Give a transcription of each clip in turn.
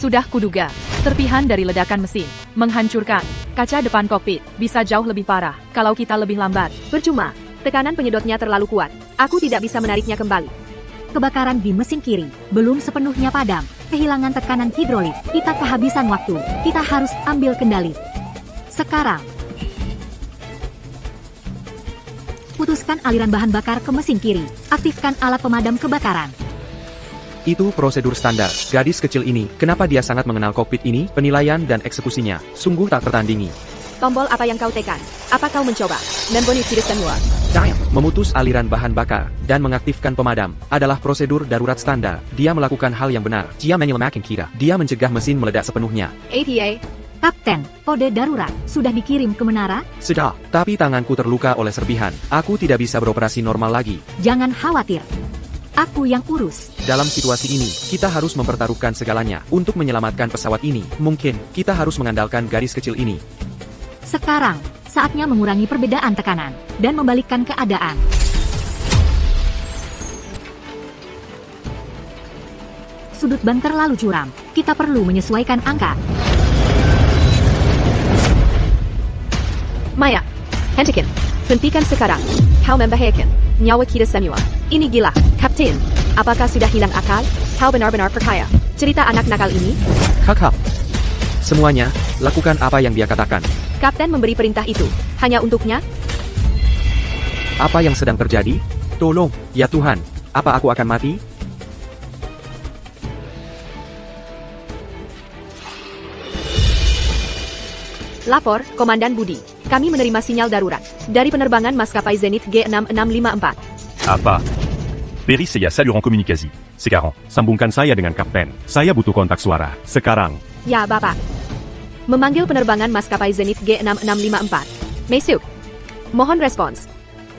Sudah kuduga, serpihan dari ledakan mesin menghancurkan kaca depan kokpit. Bisa jauh lebih parah kalau kita lebih lambat. Percuma, tekanan penyedotnya terlalu kuat. Aku tidak bisa menariknya kembali. Kebakaran di mesin kiri belum sepenuhnya padam. Kehilangan tekanan hidrolik. Kita kehabisan waktu. Kita harus ambil kendali. Sekarang. Putuskan aliran bahan bakar ke mesin kiri. Aktifkan alat pemadam kebakaran. Itu prosedur standar. Gadis kecil ini, kenapa dia sangat mengenal kokpit ini? Penilaian dan eksekusinya sungguh tak tertandingi. Tombol apa yang kau tekan? Apa kau mencoba? Membonus tidak semua. Memutus aliran bahan bakar dan mengaktifkan pemadam adalah prosedur darurat standar. Dia melakukan hal yang benar. Dia menyelamatkan kita. Dia mencegah mesin meledak sepenuhnya. ATA. Kapten, kode darurat sudah dikirim ke menara? Sudah, tapi tanganku terluka oleh serpihan. Aku tidak bisa beroperasi normal lagi. Jangan khawatir. Aku yang urus. Dalam situasi ini, kita harus mempertaruhkan segalanya untuk menyelamatkan pesawat ini. Mungkin, kita harus mengandalkan gadis kecil ini. Sekarang, saatnya mengurangi perbedaan tekanan dan membalikkan keadaan. Sudut ban terlalu curam. Kita perlu menyesuaikan angka. Maya, hentikan. Hentikan sekarang. Kau membahayakan nyawa kita semua. Ini gila, Kapten. Apakah sudah hilang akal? Kau benar-benar percaya cerita anak nakal ini? Kakak. Semuanya, lakukan apa yang dia katakan. Kapten memberi perintah itu hanya untuknya? Apa yang sedang terjadi? Tolong, ya Tuhan. Apa aku akan mati? Lapor, Komandan Budi. Kami menerima sinyal darurat dari penerbangan maskapai Zenith G6654. Apa? Peri saya saluran komunikasi. Sekarang, sambungkan saya dengan Kapten. Saya butuh kontak suara. Sekarang. Ya, Bapak. Memanggil penerbangan maskapai Zenith G6654. Mesuk. Mohon respons.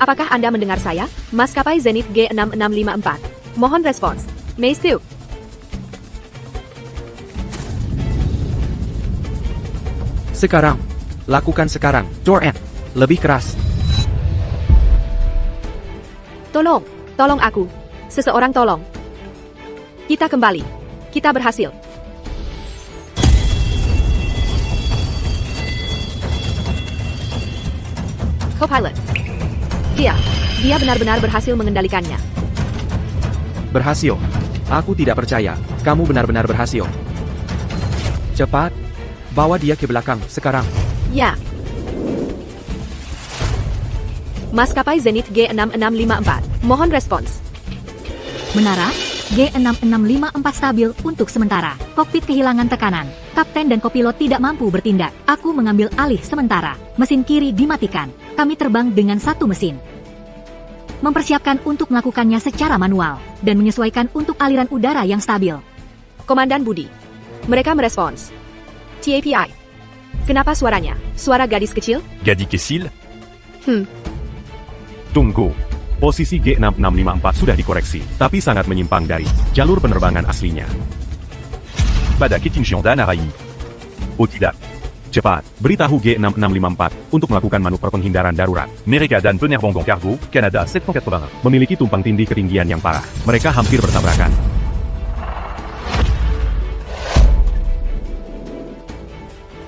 Apakah Anda mendengar saya? Maskapai Zenith G6654. Mohon respons. Mesuk. Sekarang. Lakukan sekarang. Door N. Lebih keras. Tolong. Tolong aku. Seseorang tolong. Kita kembali. Kita berhasil. Co-pilot. Dia benar-benar berhasil mengendalikannya. Berhasil. Aku tidak percaya. Kamu benar-benar berhasil. Cepat. Bawa dia ke belakang, sekarang. Ya. Maskapai Zenith G6654. Mohon respons. Menara, G6654 stabil untuk sementara. Kokpit kehilangan tekanan. Kapten dan kopilot tidak mampu bertindak. Aku mengambil alih sementara. Mesin kiri dimatikan. Kami terbang dengan satu mesin. Mempersiapkan untuk melakukannya secara manual. Dan menyesuaikan untuk aliran udara yang stabil. Komandan Budi. Mereka merespons. TAPI. Kenapa suaranya? Suara gadis kecil? Gadis kecil? Tunggu. Posisi G6654 sudah dikoreksi, tapi sangat menyimpang dari jalur penerbangan aslinya. Pada ketinggian dan arah ini. Oh tidak. Cepat, beritahu G6654 untuk melakukan manuver penghindaran darurat. Mereka dan penerbangan kargo, Kanada 781. Memiliki tumpang tindih ketinggian yang parah. Mereka hampir bertabrakan.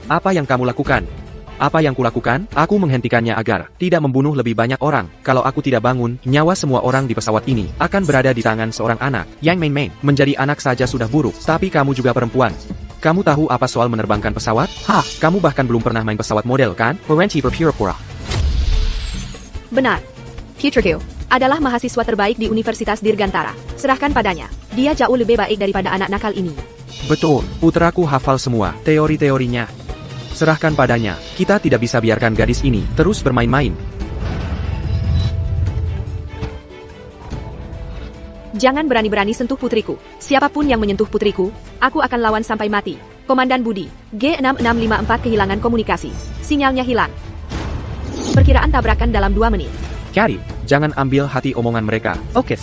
Apa yang kamu lakukan? Apa yang kulakukan? Aku menghentikannya agar tidak membunuh lebih banyak orang. Kalau aku tidak bangun, nyawa semua orang di pesawat ini akan berada di tangan seorang anak. Yang main-main, menjadi anak saja sudah buruk. Tapi kamu juga perempuan. Kamu tahu apa soal menerbangkan pesawat? Kamu bahkan belum pernah main pesawat model, kan? Perenti berpura-pura. Benar. Future adalah mahasiswa terbaik di Universitas Dirgantara. Serahkan padanya. Dia jauh lebih baik daripada anak nakal ini. Betul, putraku hafal semua teori-teorinya. Serahkan padanya. Kita tidak bisa biarkan gadis ini terus bermain-main. Jangan berani-berani sentuh putriku. Siapapun yang menyentuh putriku, aku akan lawan sampai mati. Komandan Budi, G6654 kehilangan komunikasi. Sinyalnya hilang. Perkiraan tabrakan dalam 2 menit. Carrie, jangan ambil hati omongan mereka. Oke.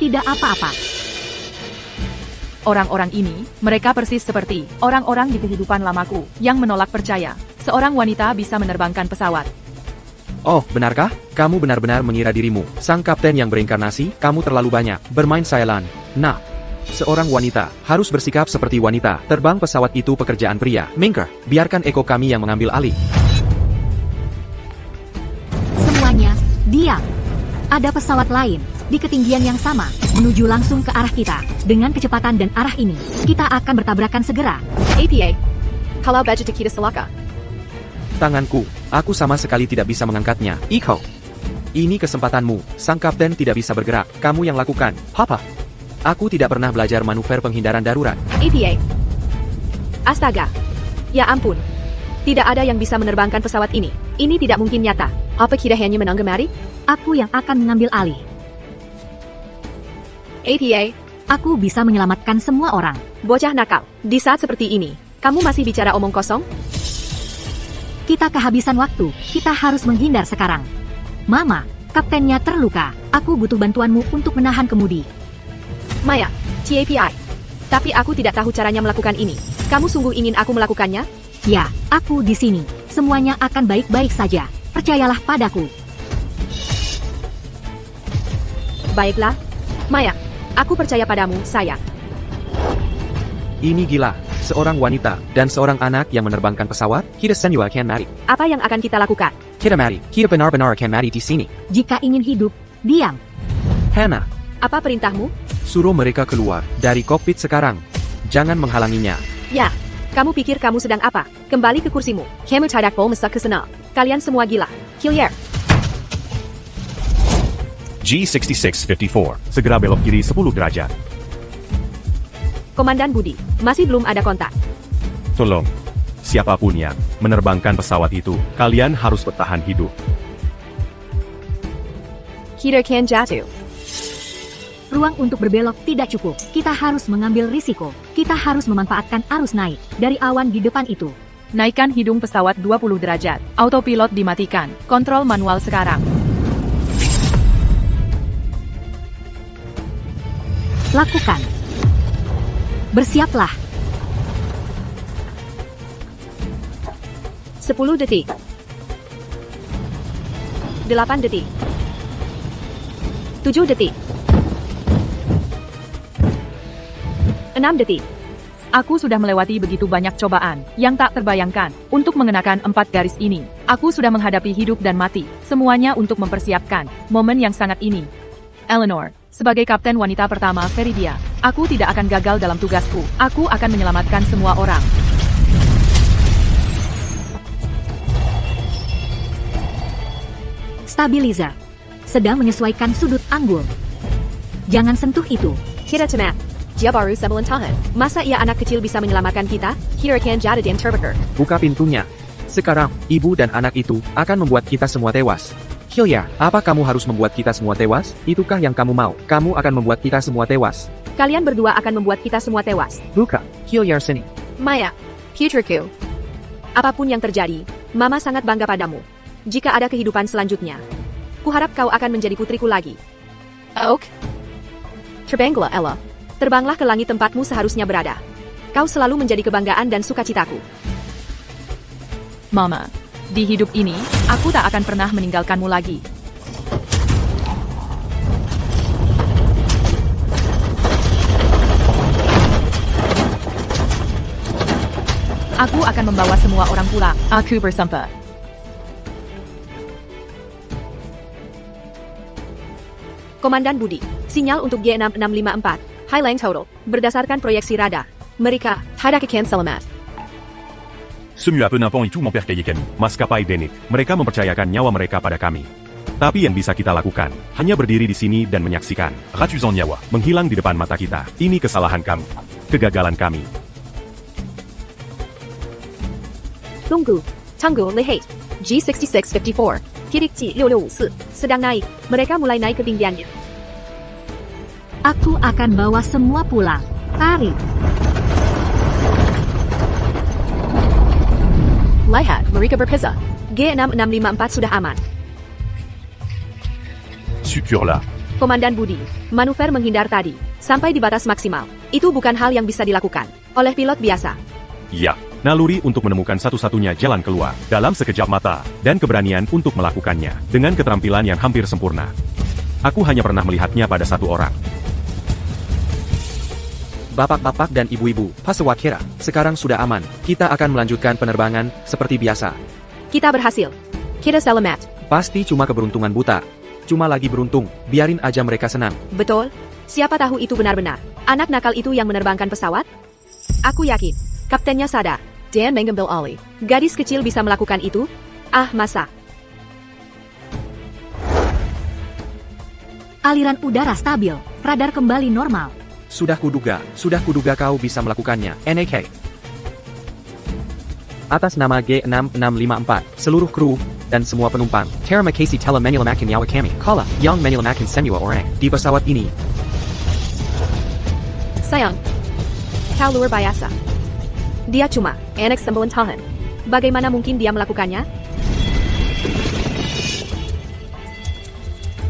Tidak apa-apa. Orang-orang ini, mereka persis seperti orang-orang di kehidupan lamaku yang menolak percaya seorang wanita bisa menerbangkan pesawat. Oh, benarkah? Kamu benar-benar mengira dirimu sang kapten yang berinkarnasi? Kamu terlalu banyak bermain Cylon. Nah, Seorang wanita harus bersikap seperti wanita. Terbang pesawat itu pekerjaan pria. Minker, biarkan Eko kami yang mengambil alih. Semuanya, diam. Ada pesawat lain, di ketinggian yang sama, menuju langsung ke arah kita. Dengan kecepatan dan arah ini, kita akan bertabrakan segera. APA. Kalau budget kita selaka. Tanganku, aku sama sekali tidak bisa mengangkatnya. Iko. Ini kesempatanmu. Sang kapten tidak bisa bergerak. Kamu yang lakukan. Papa. Aku tidak pernah belajar manuver penghindaran darurat. APA. Astaga. Ya ampun. Tidak ada yang bisa menerbangkan pesawat ini. Ini tidak mungkin nyata. Apa kita hanya menang kemari? Aku yang akan mengambil alih. APA. Aku bisa menyelamatkan semua orang. Bocah nakal. Di saat seperti ini, kamu masih bicara omong kosong? Kita kehabisan waktu. Kita harus menghindar sekarang. Mama, kaptennya terluka. Aku butuh bantuanmu untuk menahan kemudi. Maya, TAPI. Tapi aku tidak tahu caranya melakukan ini. Kamu sungguh ingin aku melakukannya? Ya, aku di sini. Semuanya akan baik-baik saja. Percayalah padaku. Baiklah. Maya, aku percaya padamu, sayang. Ini gila. Seorang wanita dan seorang anak yang menerbangkan pesawat. Kita semua akan mati. Apa yang akan kita lakukan? Kita mati. Kita benar-benar akan mati di sini. Jika ingin hidup, diam. Hannah, Apa perintahmu? suruh mereka keluar dari kokpit sekarang. Jangan menghalanginya. Ya, kamu pikir kamu sedang apa? Kembali ke kursimu. Kamu tidak mau masak ke sana. Kalian semua gila. Hillier. G6654. Segera belok kiri 10 derajat. Komandan Budi, masih belum ada kontak. Tolong. Siapapun yang menerbangkan pesawat itu, kalian harus bertahan hidup. Kita kan jatuh. Ruang untuk berbelok tidak cukup. Kita harus mengambil risiko. Kita harus memanfaatkan arus naik dari awan di depan itu. Naikkan hidung pesawat 20 derajat. Autopilot dimatikan. Kontrol manual sekarang. Lakukan. Bersiaplah. 10 detik. 8 detik. 7 detik. 6 detik. Aku sudah melewati begitu banyak cobaan yang tak terbayangkan untuk mengenakan 4 garis ini. Aku sudah menghadapi hidup dan mati, semuanya untuk mempersiapkan momen yang sangat ini. Eleanor, sebagai kapten wanita pertama Veridia, aku tidak akan gagal dalam tugasku. Aku akan menyelamatkan semua orang. Stabilizer. Sedang menyesuaikan sudut anggul. Jangan sentuh itu. Kita cemat. Dia baru sebulan tahan. Masa ia anak kecil bisa menyelamatkan kita? Kita kan jadi dan terbakar. Buka pintunya. Sekarang, ibu dan anak itu akan membuat kita semua tewas. Hilya, apa kamu harus membuat kita semua tewas? Itukah yang kamu mau? Kamu akan membuat kita semua tewas. Kalian berdua akan membuat kita semua tewas. Buka. Hilya sini. Maya, putriku. Apapun yang terjadi, Mama sangat bangga padamu. Jika ada kehidupan selanjutnya, kuharap kau akan menjadi putriku lagi. Oak. Terbanglah, Ella. Terbanglah ke langit tempatmu seharusnya berada. Kau selalu menjadi kebanggaan dan sukacitaku. Mama, di hidup ini, aku tak akan pernah meninggalkanmu lagi. Aku akan membawa semua orang pulang. Aku bersumpah. Komandan Budi, sinyal untuk G6654. Highline total. Berdasarkan proyeksi radar. Mereka, tidak akan selamat. Ce mieux à peu n'importe et tout mon père Kayekami. Maskapai Zenith, mereka mempercayakan nyawa mereka pada kami. Tapi yang bisa kita lakukan, hanya berdiri di sini dan menyaksikan. Ratus en Nyawa. Menghilang di depan mata kita. Ini kesalahan kami. Kegagalan kami. Tunggu. Lihat. G6654. Titik G6654. Sedang naik. Mereka mulai naik ketinggiannya. Aku akan bawa semua pulang. Tarik. Lihat, mereka berpesa. G6654 sudah aman. Sucurlah. Komandan Budi, manuver menghindar tadi, sampai di batas maksimal. Itu bukan hal yang bisa dilakukan oleh pilot biasa. Ya, naluri untuk menemukan satu-satunya jalan keluar, dalam sekejap mata, dan keberanian untuk melakukannya, dengan keterampilan yang hampir sempurna. Aku hanya pernah melihatnya pada satu orang. Bapak-bapak dan ibu-ibu, pesawat Kira, sekarang sudah aman. Kita akan melanjutkan penerbangan seperti biasa. Kita berhasil. Kita selamat. Pasti cuma keberuntungan buta. Cuma lagi beruntung, biarin aja mereka senang. Betul? Siapa tahu itu benar-benar anak nakal itu yang menerbangkan pesawat? Aku yakin, kaptennya sadar dan mengambil alih. Gadis kecil bisa melakukan itu? Ah, masa? Aliran udara stabil, radar kembali normal. Sudah kuduga kau bisa melakukannya, NAK. Atas nama G6654, seluruh kru, dan semua penumpang, terima kasih telah menyelamatkan nyawa kami. Kala yang menyelamatkan semua orang di pesawat ini. Sayang, kau luar biasa. Dia cuma anak 9 tahun. Bagaimana mungkin dia melakukannya?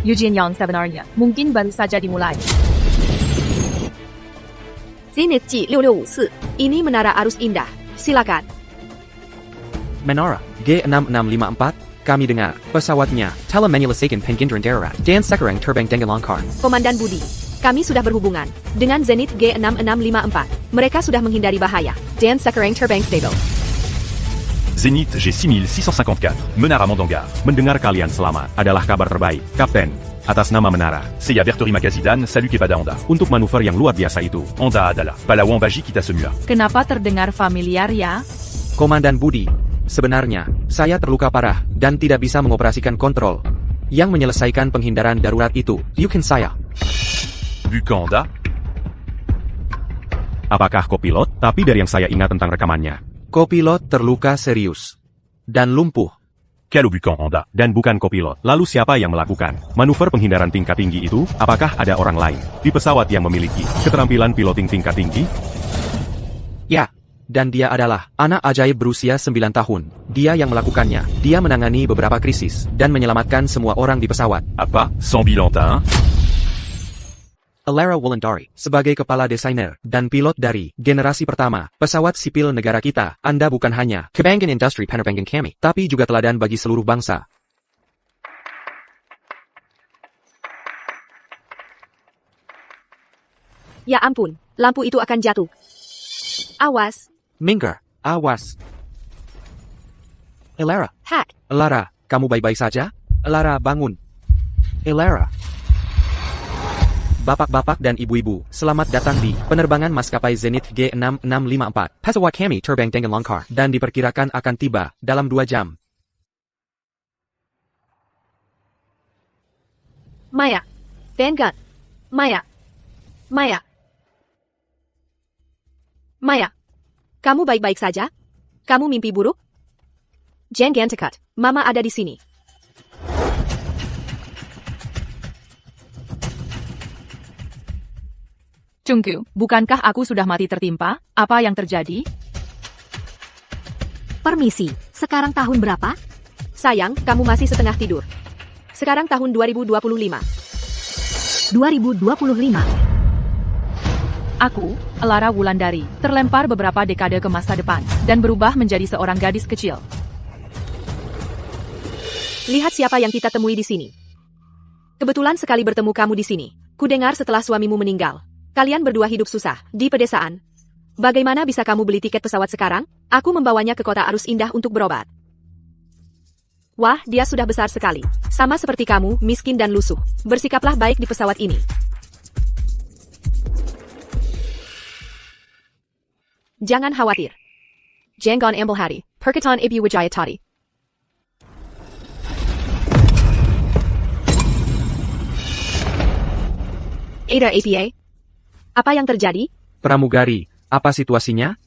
Eugene yang sebenarnya mungkin baru saja dimulai. Zenit G6654. Ini menara arus indah. Silakan. Menara G6654, kami dengar pesawatnya telah menyelesaikan penggunaan darurat dan sekarang terbang dengan lancar. Komandan Budi, kami sudah berhubungan dengan Zenit G6654. Mereka sudah menghindari bahaya dan sekarang terbang stabil. Zénith G6654, Menara Mondangar. Mendengar kalian selamat adalah kabar terbaik, Kapten. Atas nama Menara, Seiya Vertori Makazidan, salut kepada Anda. untuk manuver yang luar biasa itu. Anda adalah pahlawan Baji kita semua. Kenapa terdengar familiar ya? Komandan Budi, sebenarnya, saya terluka parah dan tidak bisa mengoperasikan kontrol. Yang menyelesaikan penghindaran darurat itu, bukan saya. Bukan Anda? Apakah kopilot? Tapi dari yang saya ingat tentang rekamannya. Kopilot terluka serius dan lumpuh. Kalau bukan Anda? Dan bukan kopilot. Lalu siapa yang melakukan manuver penghindaran tingkat tinggi itu? Apakah ada orang lain di pesawat yang memiliki keterampilan piloting tingkat tinggi? Ya, dan dia adalah anak ajaib berusia 9 tahun. Dia yang melakukannya. Dia menangani beberapa krisis dan menyelamatkan semua orang di pesawat. Apa? Sans bilan hein? Alara Wulandari, sebagai kepala desainer dan pilot dari generasi pertama pesawat sipil negara kita, Anda bukan hanya kebanggaan industri penerbangan kami, tapi juga teladan bagi seluruh bangsa. Ya ampun, lampu itu akan jatuh. Awas, Minggir, awas. Alara, hack. Alara, kamu baik-baik saja? Alara, bangun. Alara. Bapak-bapak dan ibu-ibu, selamat datang di penerbangan maskapai Zenith G6654. Pesawat kami terbang dengan lancar dan diperkirakan akan tiba dalam 2 jam. Maya. Vanguard. Maya. Maya. Maya. Kamu baik-baik saja? Kamu mimpi buruk? Jangan dekat. Mama ada di sini. Chungkyu, bukankah aku sudah mati tertimpa? Apa yang terjadi? Permisi, sekarang tahun berapa? Sayang, kamu masih setengah tidur. Sekarang tahun 2025. 2025. Aku, Alara Wulandari, terlempar beberapa dekade ke masa depan dan berubah menjadi seorang gadis kecil. Lihat siapa yang kita temui di sini. Kebetulan sekali bertemu kamu di sini. Kudengar setelah suamimu meninggal. Kalian berdua hidup susah di pedesaan. Bagaimana bisa kamu beli tiket pesawat sekarang? Aku membawanya ke kota arus indah untuk berobat. Wah, dia sudah besar sekali. Sama seperti kamu, miskin dan lusuh. Bersikaplah baik di pesawat ini. Jangan khawatir. Jangan ambil hari. Perkataan Ibu Wijaya tadi. Ada APA? Apa yang terjadi? Pramugari, apa situasinya?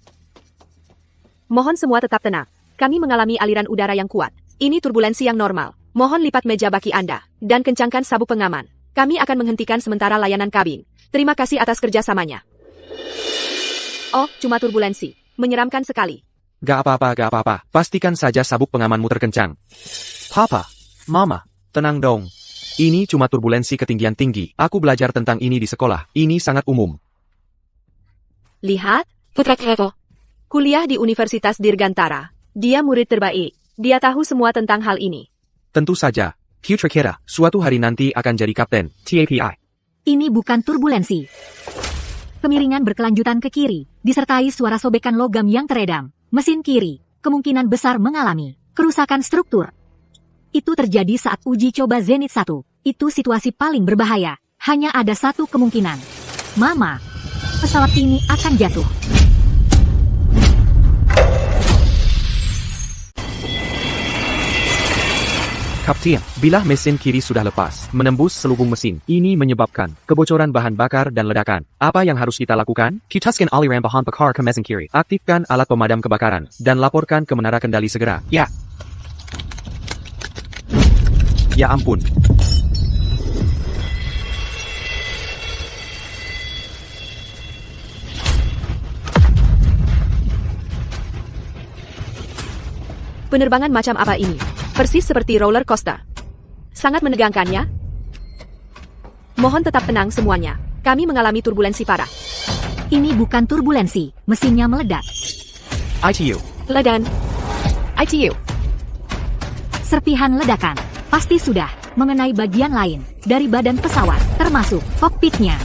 Mohon semua tetap tenang. Kami mengalami aliran udara yang kuat. Ini turbulensi yang normal. Mohon lipat meja baki Anda dan kencangkan sabuk pengaman. Kami akan menghentikan sementara layanan kabin. Terima kasih atas kerjasamanya. Oh, cuma turbulensi. Menyeramkan sekali. Gak apa-apa. Pastikan saja sabuk pengamanmu terkencang. Papa, Mama, tenang dong. Ini cuma turbulensi ketinggian tinggi. Aku belajar tentang ini di sekolah. Ini sangat umum. Lihat, putra-putraku. Kuliah di Universitas Dirgantara. Dia murid terbaik. Dia tahu semua tentang hal ini. Tentu saja. Putra Kira, suatu hari nanti akan jadi kapten. TAPI. Ini bukan turbulensi. Kemiringan berkelanjutan ke kiri, disertai suara sobekan logam yang teredam. Mesin kiri, kemungkinan besar mengalami kerusakan struktur. Itu terjadi saat uji coba Zenith 1. Itu situasi paling berbahaya. Hanya ada satu kemungkinan. Mama, pesawat ini akan jatuh. Kapten, bila mesin kiri sudah lepas, menembus selubung mesin, ini menyebabkan kebocoran bahan bakar dan ledakan. Apa yang harus kita lakukan? Putuskan aliran bahan bakar ke mesin kiri. Aktifkan alat pemadam kebakaran, dan laporkan ke menara kendali segera. Ya. Ya ampun. Penerbangan macam apa ini? Persis seperti roller coaster. Sangat menegangkan ya? Mohon tetap tenang semuanya. Kami mengalami turbulensi parah. Ini bukan turbulensi, mesinnya meledak. ITU. Ledan. ITU. Serpihan ledakan. Pasti sudah mengenai bagian lain dari badan pesawat, termasuk kokpitnya.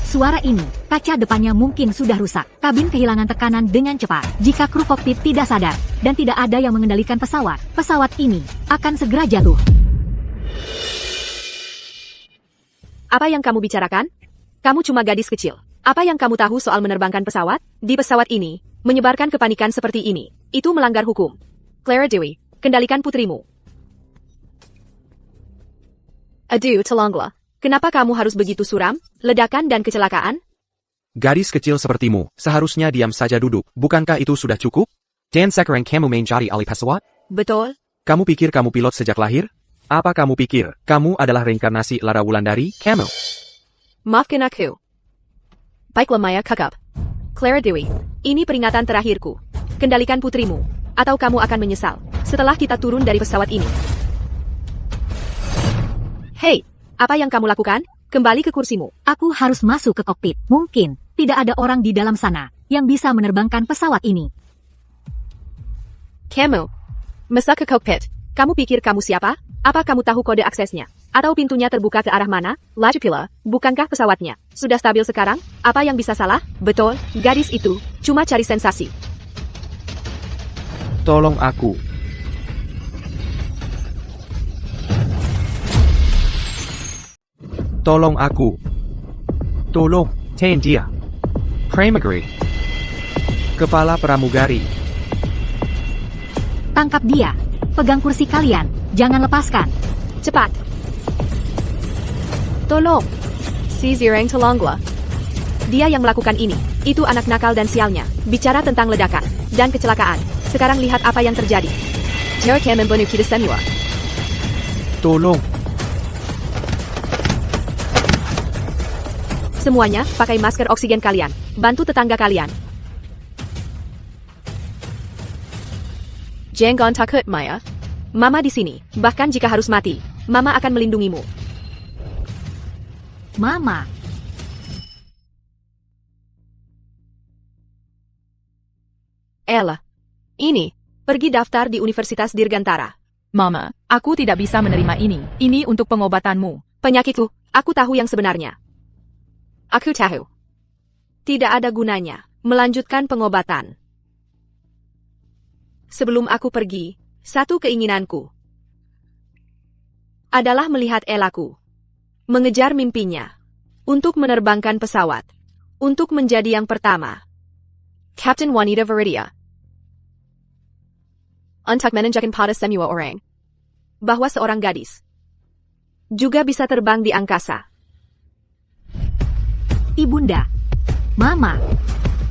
Suara ini, kaca depannya mungkin sudah rusak. Kabin kehilangan tekanan dengan cepat. Jika kru kokpit tidak sadar, dan tidak ada yang mengendalikan pesawat, pesawat ini akan segera jatuh. Apa yang kamu bicarakan? Kamu cuma gadis kecil. Apa yang kamu tahu soal menerbangkan pesawat? Di pesawat ini, menyebarkan kepanikan seperti ini, itu melanggar hukum. Clara Dewi, kendalikan putrimu. Aduh, Telongla. Kenapa kamu harus begitu suram? Ledakan dan kecelakaan? Gadis kecil sepertimu, seharusnya diam saja duduk. Bukankah itu sudah cukup? Dan sekarang kamu menjadi ahli pesawat? Betul. Kamu pikir kamu pilot sejak lahir? Apa kamu pikir kamu adalah reinkarnasi Lara Wulandari? Kamu. Maafkan aku. Baiklah Maya Kakap. Clara Dewi, ini peringatan terakhirku. Kendalikan putrimu, atau kamu akan menyesal setelah kita turun dari pesawat ini. Hei, apa yang kamu lakukan? Kembali ke kursimu. Aku harus masuk ke kokpit. Mungkin tidak ada orang di dalam sana yang bisa menerbangkan pesawat ini. Kamu, masuk ke kokpit. Kamu pikir kamu siapa? Apa kamu tahu kode aksesnya? Atau pintunya terbuka ke arah mana? Laju pula, bukankah pesawatnya sudah stabil sekarang? Apa yang bisa salah? Betul, gadis itu cuma cari sensasi. Tolong aku. Tolong aku. Tolong, tahan dia. Pramagari. Kepala pramugari. Tangkap dia. Pegang kursi kalian. Jangan lepaskan. Cepat. Tolong. Si Zireng Telongla. Dia yang melakukan ini. Itu anak nakal dan sialnya. Bicara tentang ledakan dan kecelakaan. Sekarang lihat apa yang terjadi. Jericho membunuh kita semua. Tolong. Semuanya, pakai masker oksigen kalian. Bantu tetangga kalian. Jangan takut, Maya. Mama di sini. Bahkan jika harus mati, Mama akan melindungimu. Mama. Ella. Ini. Pergi daftar di Universitas Dirgantara. Mama, aku tidak bisa menerima ini. Ini untuk pengobatanmu. Penyakitku, aku tahu yang sebenarnya. Aku tahu. Tidak ada gunanya melanjutkan pengobatan. Sebelum aku pergi, satu keinginanku adalah melihat Elaku mengejar mimpinya untuk menerbangkan pesawat, untuk menjadi yang pertama. Captain Juanita Veridia. Untuk menunjukkan pada semua orang bahwa seorang gadis juga bisa terbang di angkasa. Ibunda. Mama.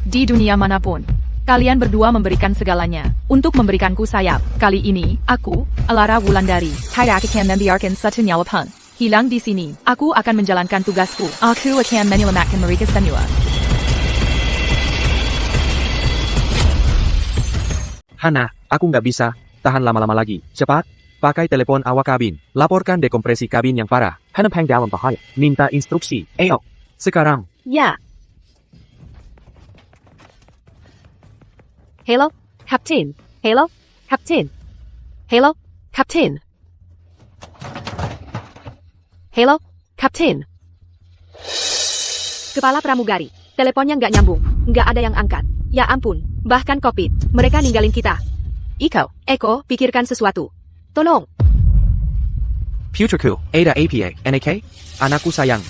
Di dunia manapun, kalian berdua memberikan segalanya untuk memberikanku sayap. Kali ini, aku, Lara Wulandari, tidak akan membiarkan satu nyawa pun hilang di sini. Aku akan menjalankan tugasku. Aku akan menyelamatkan mereka semua. Hana, aku nggak bisa tahan lama-lama lagi. Cepat, pakai telepon awak kabin. Laporkan dekompresi kabin yang parah. Hana Pang dalam bahaya. Minta instruksi. Ayo, sekarang. Ya. Hello, Captain. Hello, Captain. Hello, Captain. Hello, Captain. Kepala pramugari. Teleponnya nggak nyambung. Nggak ada yang angkat. Ya ampun. Bahkan kokpit. Mereka ninggalin kita. Eko, pikirkan sesuatu. Tolong. Putriku, Ada APA, NAK? Anakku sayang.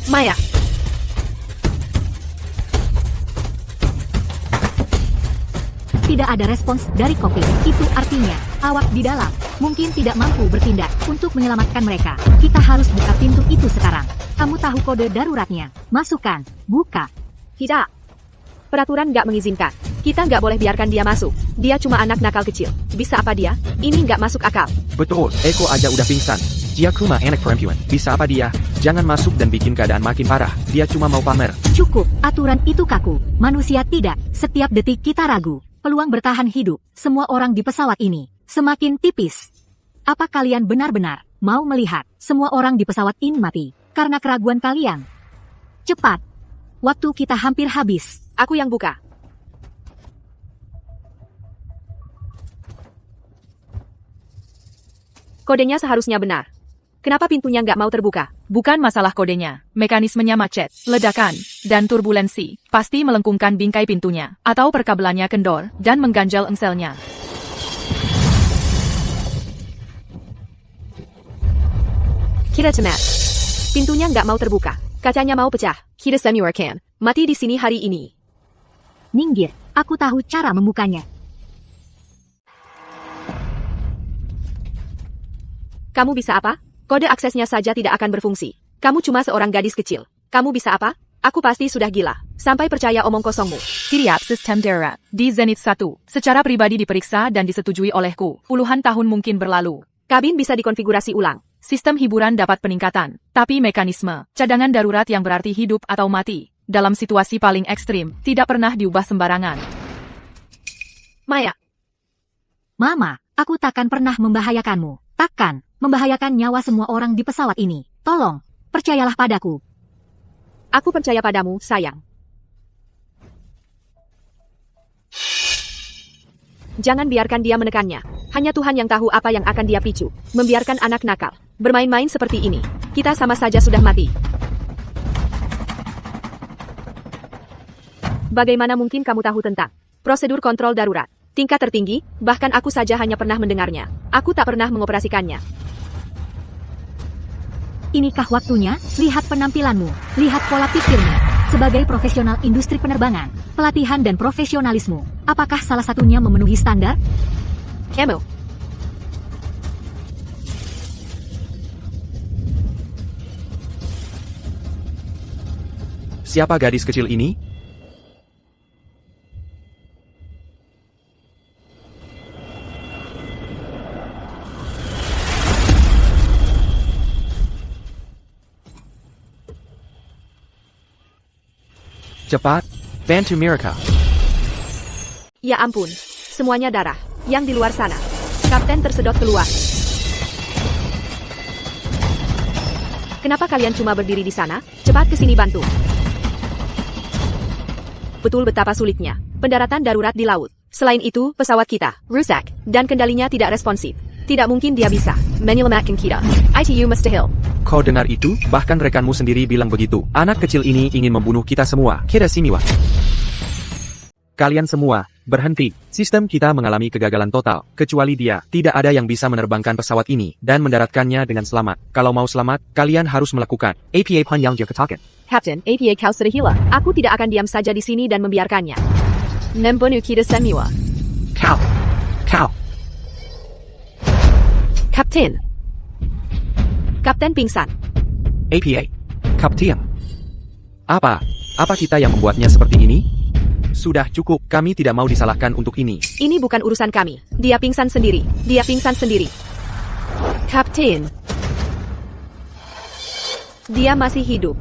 Maya. Tidak ada respons dari kokpit. Itu artinya, awak di dalam mungkin tidak mampu bertindak untuk menyelamatkan mereka. Kita harus buka pintu itu sekarang. Kamu tahu kode daruratnya. Masukkan. Buka. Tidak. Peraturan nggak mengizinkan. Kita nggak boleh biarkan dia masuk. Dia cuma anak nakal kecil. Bisa apa dia? Ini nggak masuk akal. Betul, Eko aja udah pingsan. Dia cuma anak perempuan. Bisa apa dia? Jangan masuk dan bikin keadaan makin parah. Dia cuma mau pamer. Cukup. Aturan itu kaku. Manusia tidak. Setiap detik kita ragu. Peluang bertahan hidup semua orang di pesawat ini semakin tipis. Apa kalian benar-benar mau melihat semua orang di pesawat ini mati karena keraguan kalian? Cepat. Waktu kita hampir habis. Aku yang buka. Kodenya seharusnya benar. Kenapa pintunya nggak mau terbuka? Bukan masalah kodenya, mekanismenya macet, ledakan, dan turbulensi. Pasti melengkungkan bingkai pintunya, atau perkabelannya kendor, dan mengganjal engselnya. Kira cemat. Pintunya nggak mau terbuka. Kacanya mau pecah. Kira Samuel can mati di sini hari ini. Minggir. Aku tahu cara membukanya. Kamu bisa apa? Kode aksesnya saja tidak akan berfungsi. Kamu cuma seorang gadis kecil. Kamu bisa apa? Aku pasti sudah gila. Sampai percaya omong kosongmu. Kiriap sistem darurat di Zenith 1. Secara pribadi diperiksa dan disetujui olehku. Puluhan tahun mungkin berlalu. Kabin bisa dikonfigurasi ulang. Sistem hiburan dapat peningkatan. Tapi mekanisme, cadangan darurat yang berarti hidup atau mati, dalam situasi paling ekstrim, tidak pernah diubah sembarangan. Maya. Mama, aku takkan pernah membahayakanmu. Takkan membahayakan nyawa semua orang di pesawat ini. Tolong, percayalah padaku. Aku percaya padamu, sayang. Jangan biarkan dia menekannya. Hanya Tuhan yang tahu apa yang akan dia picu. Membiarkan anak nakal bermain-main seperti ini. Kita sama saja sudah mati. Bagaimana mungkin kamu tahu tentang prosedur kontrol darurat? Tingkat tertinggi, bahkan aku saja hanya pernah mendengarnya. Aku tak pernah mengoperasikannya. Inikah waktunya? Lihat penampilanmu, lihat pola pikirmu. Sebagai profesional industri penerbangan, pelatihan dan profesionalisme, apakah salah satunya memenuhi standar? Kamu. Siapa gadis kecil ini? Cepat, bantu Mirka. Ya ampun, semuanya darah. Yang di luar sana. Kapten tersedot keluar. Kenapa kalian cuma berdiri di sana? Cepat ke sini bantu. Betul betapa sulitnya. Pendaratan darurat di laut. Selain itu, pesawat kita rusak dan kendalinya tidak responsif. Tidak mungkin dia bisa menyelamatkan kita. ITU mustahil. Kau dengar itu? Bahkan rekanmu sendiri bilang begitu. Anak kecil ini ingin membunuh kita semua. Kira siniwa. Kalian semua, berhenti. Sistem kita mengalami kegagalan total. Kecuali dia, tidak ada yang bisa menerbangkan pesawat ini dan mendaratkannya dengan selamat. Kalau mau selamat, kalian harus melakukan APA Pan yang dikatakan. Captain, APA kau sudah hilang. Aku tidak akan diam saja di sini dan membiarkannya. Membunuh kita semua. Kau. Kapten. Kapten pingsan. APA. Kapten. Apa kita yang membuatnya seperti ini? Sudah cukup, kami tidak mau disalahkan untuk ini. Ini bukan urusan kami. Dia pingsan sendiri. Kapten. Dia masih hidup.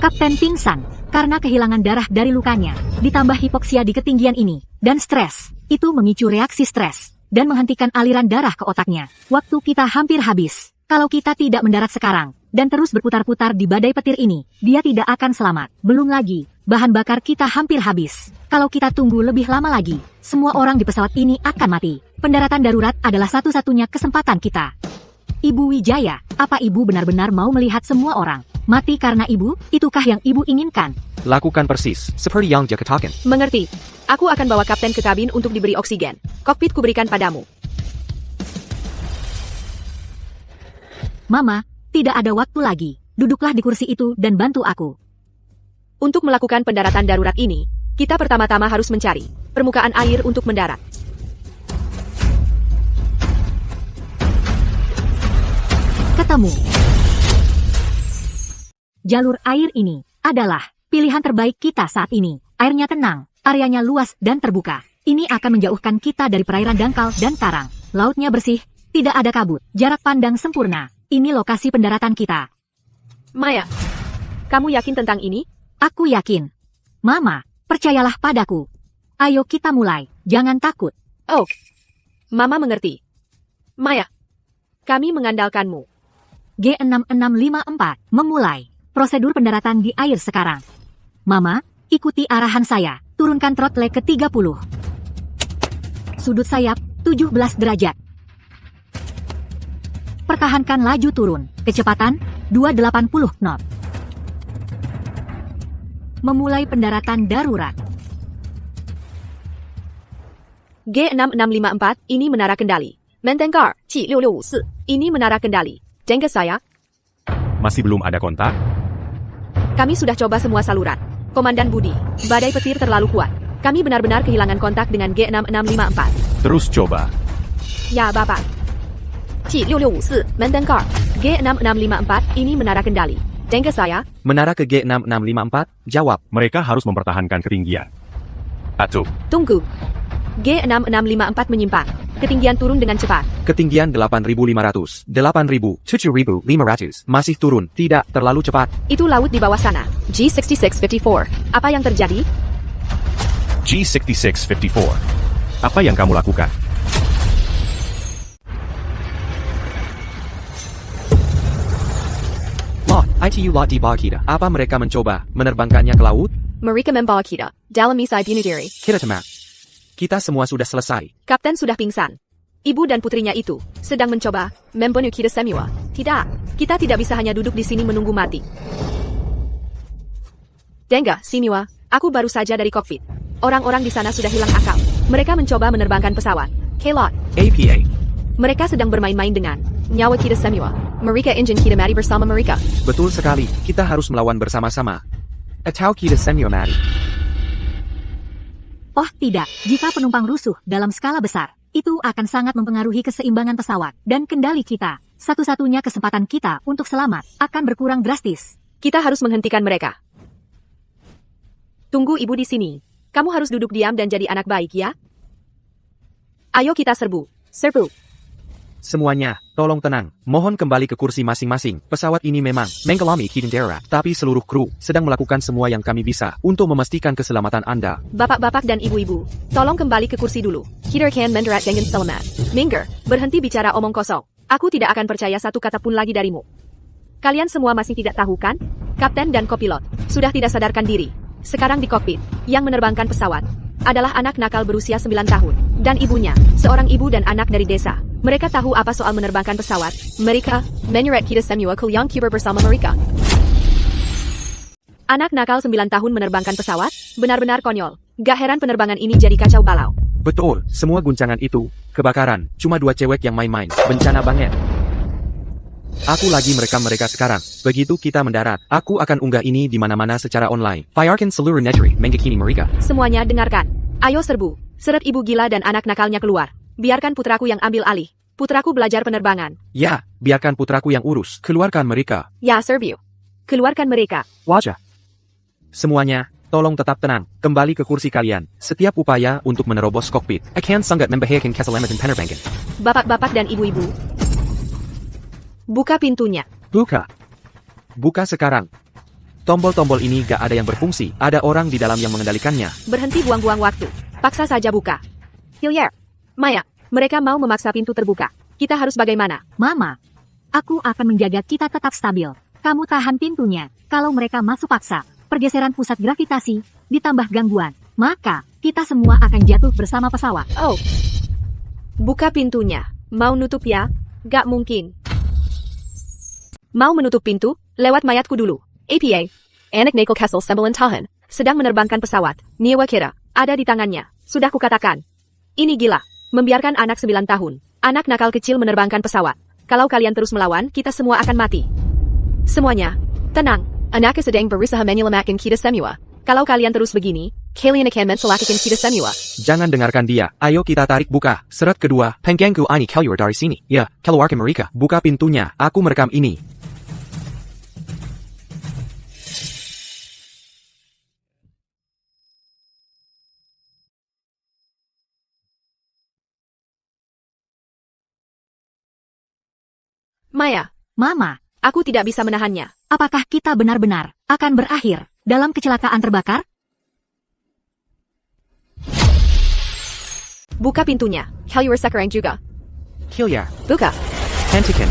Kapten pingsan karena kehilangan darah dari lukanya, ditambah hipoksia di ketinggian ini, dan stres. Itu memicu reaksi stres dan menghentikan aliran darah ke otaknya. Waktu kita hampir habis. Kalau kita tidak mendarat sekarang dan terus berputar-putar di badai petir ini, dia tidak akan selamat. Belum lagi, bahan bakar kita hampir habis. Kalau kita tunggu lebih lama lagi, semua orang di pesawat ini akan mati. Pendaratan darurat adalah satu-satunya kesempatan kita. Ibu Wijaya, apa ibu benar-benar mau melihat semua orang mati karena ibu? Itukah yang ibu inginkan? Lakukan persis, seperti yang dia katakan. Mengerti. Aku akan bawa kapten ke kabin untuk diberi oksigen. Kokpit kuberikan padamu. Mama, tidak ada waktu lagi. Duduklah di kursi itu dan bantu aku. Untuk melakukan pendaratan darurat ini, kita pertama-tama harus mencari permukaan air untuk mendarat. Ketemu. Jalur air ini adalah pilihan terbaik kita saat ini. Airnya tenang, areanya luas dan terbuka. Ini akan menjauhkan kita dari perairan dangkal dan karang. Lautnya bersih, tidak ada kabut, jarak pandang sempurna. Ini lokasi pendaratan kita. Maya, kamu yakin tentang ini? Aku yakin. Mama, percayalah padaku. Ayo kita mulai, jangan takut. Oh, Mama mengerti. Maya, kami mengandalkanmu. G6654, memulai. Prosedur pendaratan di air sekarang. Mama, ikuti arahan saya. Turunkan throttle ke 30. Sudut sayap, 17 derajat. Pertahankan laju turun. Kecepatan, 280 knot. Memulai pendaratan darurat. G6654, ini menara kendali. Mendengar, C6654, ini menara kendali. Dengar saya? Masih belum ada kontak? Kami sudah coba semua saluran. Komandan Budi, badai petir terlalu kuat. Kami benar-benar kehilangan kontak dengan G6654. Terus coba. Ya, Bapak. C6654, mendengar. G6654, ini menara kendali. Dengar saya? Menara ke G6654, jawab. Mereka harus mempertahankan ketinggian. Atuh. Tunggu. G6654 menyimpang. Ketinggian turun dengan cepat. Ketinggian 8.500, 8.000, 7.500, masih turun, tidak terlalu cepat. Itu laut di bawah sana. G6654. Apa yang terjadi? G6654. Apa yang kamu lakukan? ITU lot di bawah kita. Apa mereka mencoba menerbangkannya ke laut? Mereka membawa kita dalam misi bunuh diri. Kita temak. Kita semua sudah selesai. Kapten sudah pingsan. Ibu dan putrinya itu sedang mencoba membunuh kita semua. Tidak, kita tidak bisa hanya duduk di sini menunggu mati. Dengar, Simiwa, aku baru saja dari kokpit. Orang-orang di sana sudah hilang akal. Mereka mencoba menerbangkan pesawat. Kelot. APA. Mereka sedang bermain-main dengan nyawa kita semua. Mereka engine kita mati bersama mereka. Betul sekali, kita harus melawan bersama-sama. Atau kita semua mati. Oh tidak, jika penumpang rusuh dalam skala besar, itu akan sangat mempengaruhi keseimbangan pesawat dan kendali kita. Satu-satunya kesempatan kita untuk selamat akan berkurang drastis. Kita harus menghentikan mereka. Tunggu ibu di sini. Kamu harus duduk diam dan jadi anak baik ya. Ayo kita serbu. Serbu. Semuanya, tolong tenang. Mohon kembali ke kursi masing-masing. Pesawat ini memang mengalami hidden darurat, tapi seluruh kru sedang melakukan semua yang kami bisa untuk memastikan keselamatan Anda. Bapak-bapak dan ibu-ibu, tolong kembali ke kursi dulu. Kita akan mendarat dengan selamat. Minger, berhenti bicara omong kosong. Aku tidak akan percaya satu kata pun lagi darimu. Kalian semua masih tidak tahu kan? Kapten dan kopilot sudah tidak sadarkan diri. Sekarang di kokpit, yang menerbangkan pesawat adalah anak nakal berusia 9 tahun. Dan ibunya, seorang ibu dan anak dari desa. Mereka tahu apa soal menerbangkan pesawat. Mereka menyeret kita semua ke yang kiber bersama mereka. Anak nakal 9 tahun menerbangkan pesawat? Benar-benar konyol. Gak heran penerbangan ini jadi kacau balau. Betul, semua guncangan itu, kebakaran, cuma 2 cewek yang main-main, bencana banget. Aku lagi merekam mereka sekarang. Begitu kita mendarat, aku akan unggah ini di mana-mana secara online. Biarkan seluruh negeri mengekini mereka. Semuanya dengarkan. Ayo serbu. Seret ibu gila dan anak nakalnya keluar. Biarkan putraku yang ambil alih. Putraku belajar penerbangan. Ya, biarkan putraku yang urus. Keluarkan mereka. Ya, serbu. Keluarkan mereka. Wajah. Semuanya, tolong tetap tenang. Kembali ke kursi kalian. Setiap upaya untuk menerobos kokpit akan sangat membahayakan keselamatan penerbangan. Bapak-bapak dan ibu-ibu, buka pintunya. Buka. Buka sekarang. Tombol-tombol ini gak ada yang berfungsi. Ada orang di dalam yang mengendalikannya. Berhenti buang-buang waktu. Paksa saja buka. Hillier. Maya, mereka mau memaksa pintu terbuka. Kita harus bagaimana? Mama, aku akan menjaga kita tetap stabil. Kamu tahan pintunya. Kalau mereka masuk paksa, pergeseran pusat gravitasi, ditambah gangguan, maka kita semua akan jatuh bersama pesawat. Oh. Buka pintunya. Mau nutup ya? Gak mungkin. Mau menutup pintu? Lewat mayatku dulu. APA. Anak Nickel Kessel Sembilan Tahan. Sedang menerbangkan pesawat. Nyewa kira. Ada di tangannya. Sudah kukatakan. Ini gila. Membiarkan anak 9 tahun. Anak nakal kecil menerbangkan pesawat. Kalau kalian terus melawan, kita semua akan mati. Semuanya. Tenang. Anaknya sedang berusaha menyelamatkan kita semua. Kalau kalian terus begini, kalian akan mencelakakan kita semua. Jangan dengarkan dia. Ayo kita tarik buka. Serat kedua. Pengganggu ini keluar dari sini. Ya, keluarkan mereka. Buka pintunya. Aku merekam ini. Maya, Mama, aku tidak bisa menahannya. apakah kita benar-benar akan berakhir dalam kecelakaan terbakar? Buka pintunya. Kalian sekarang juga. Hilya, Buka. hentikan.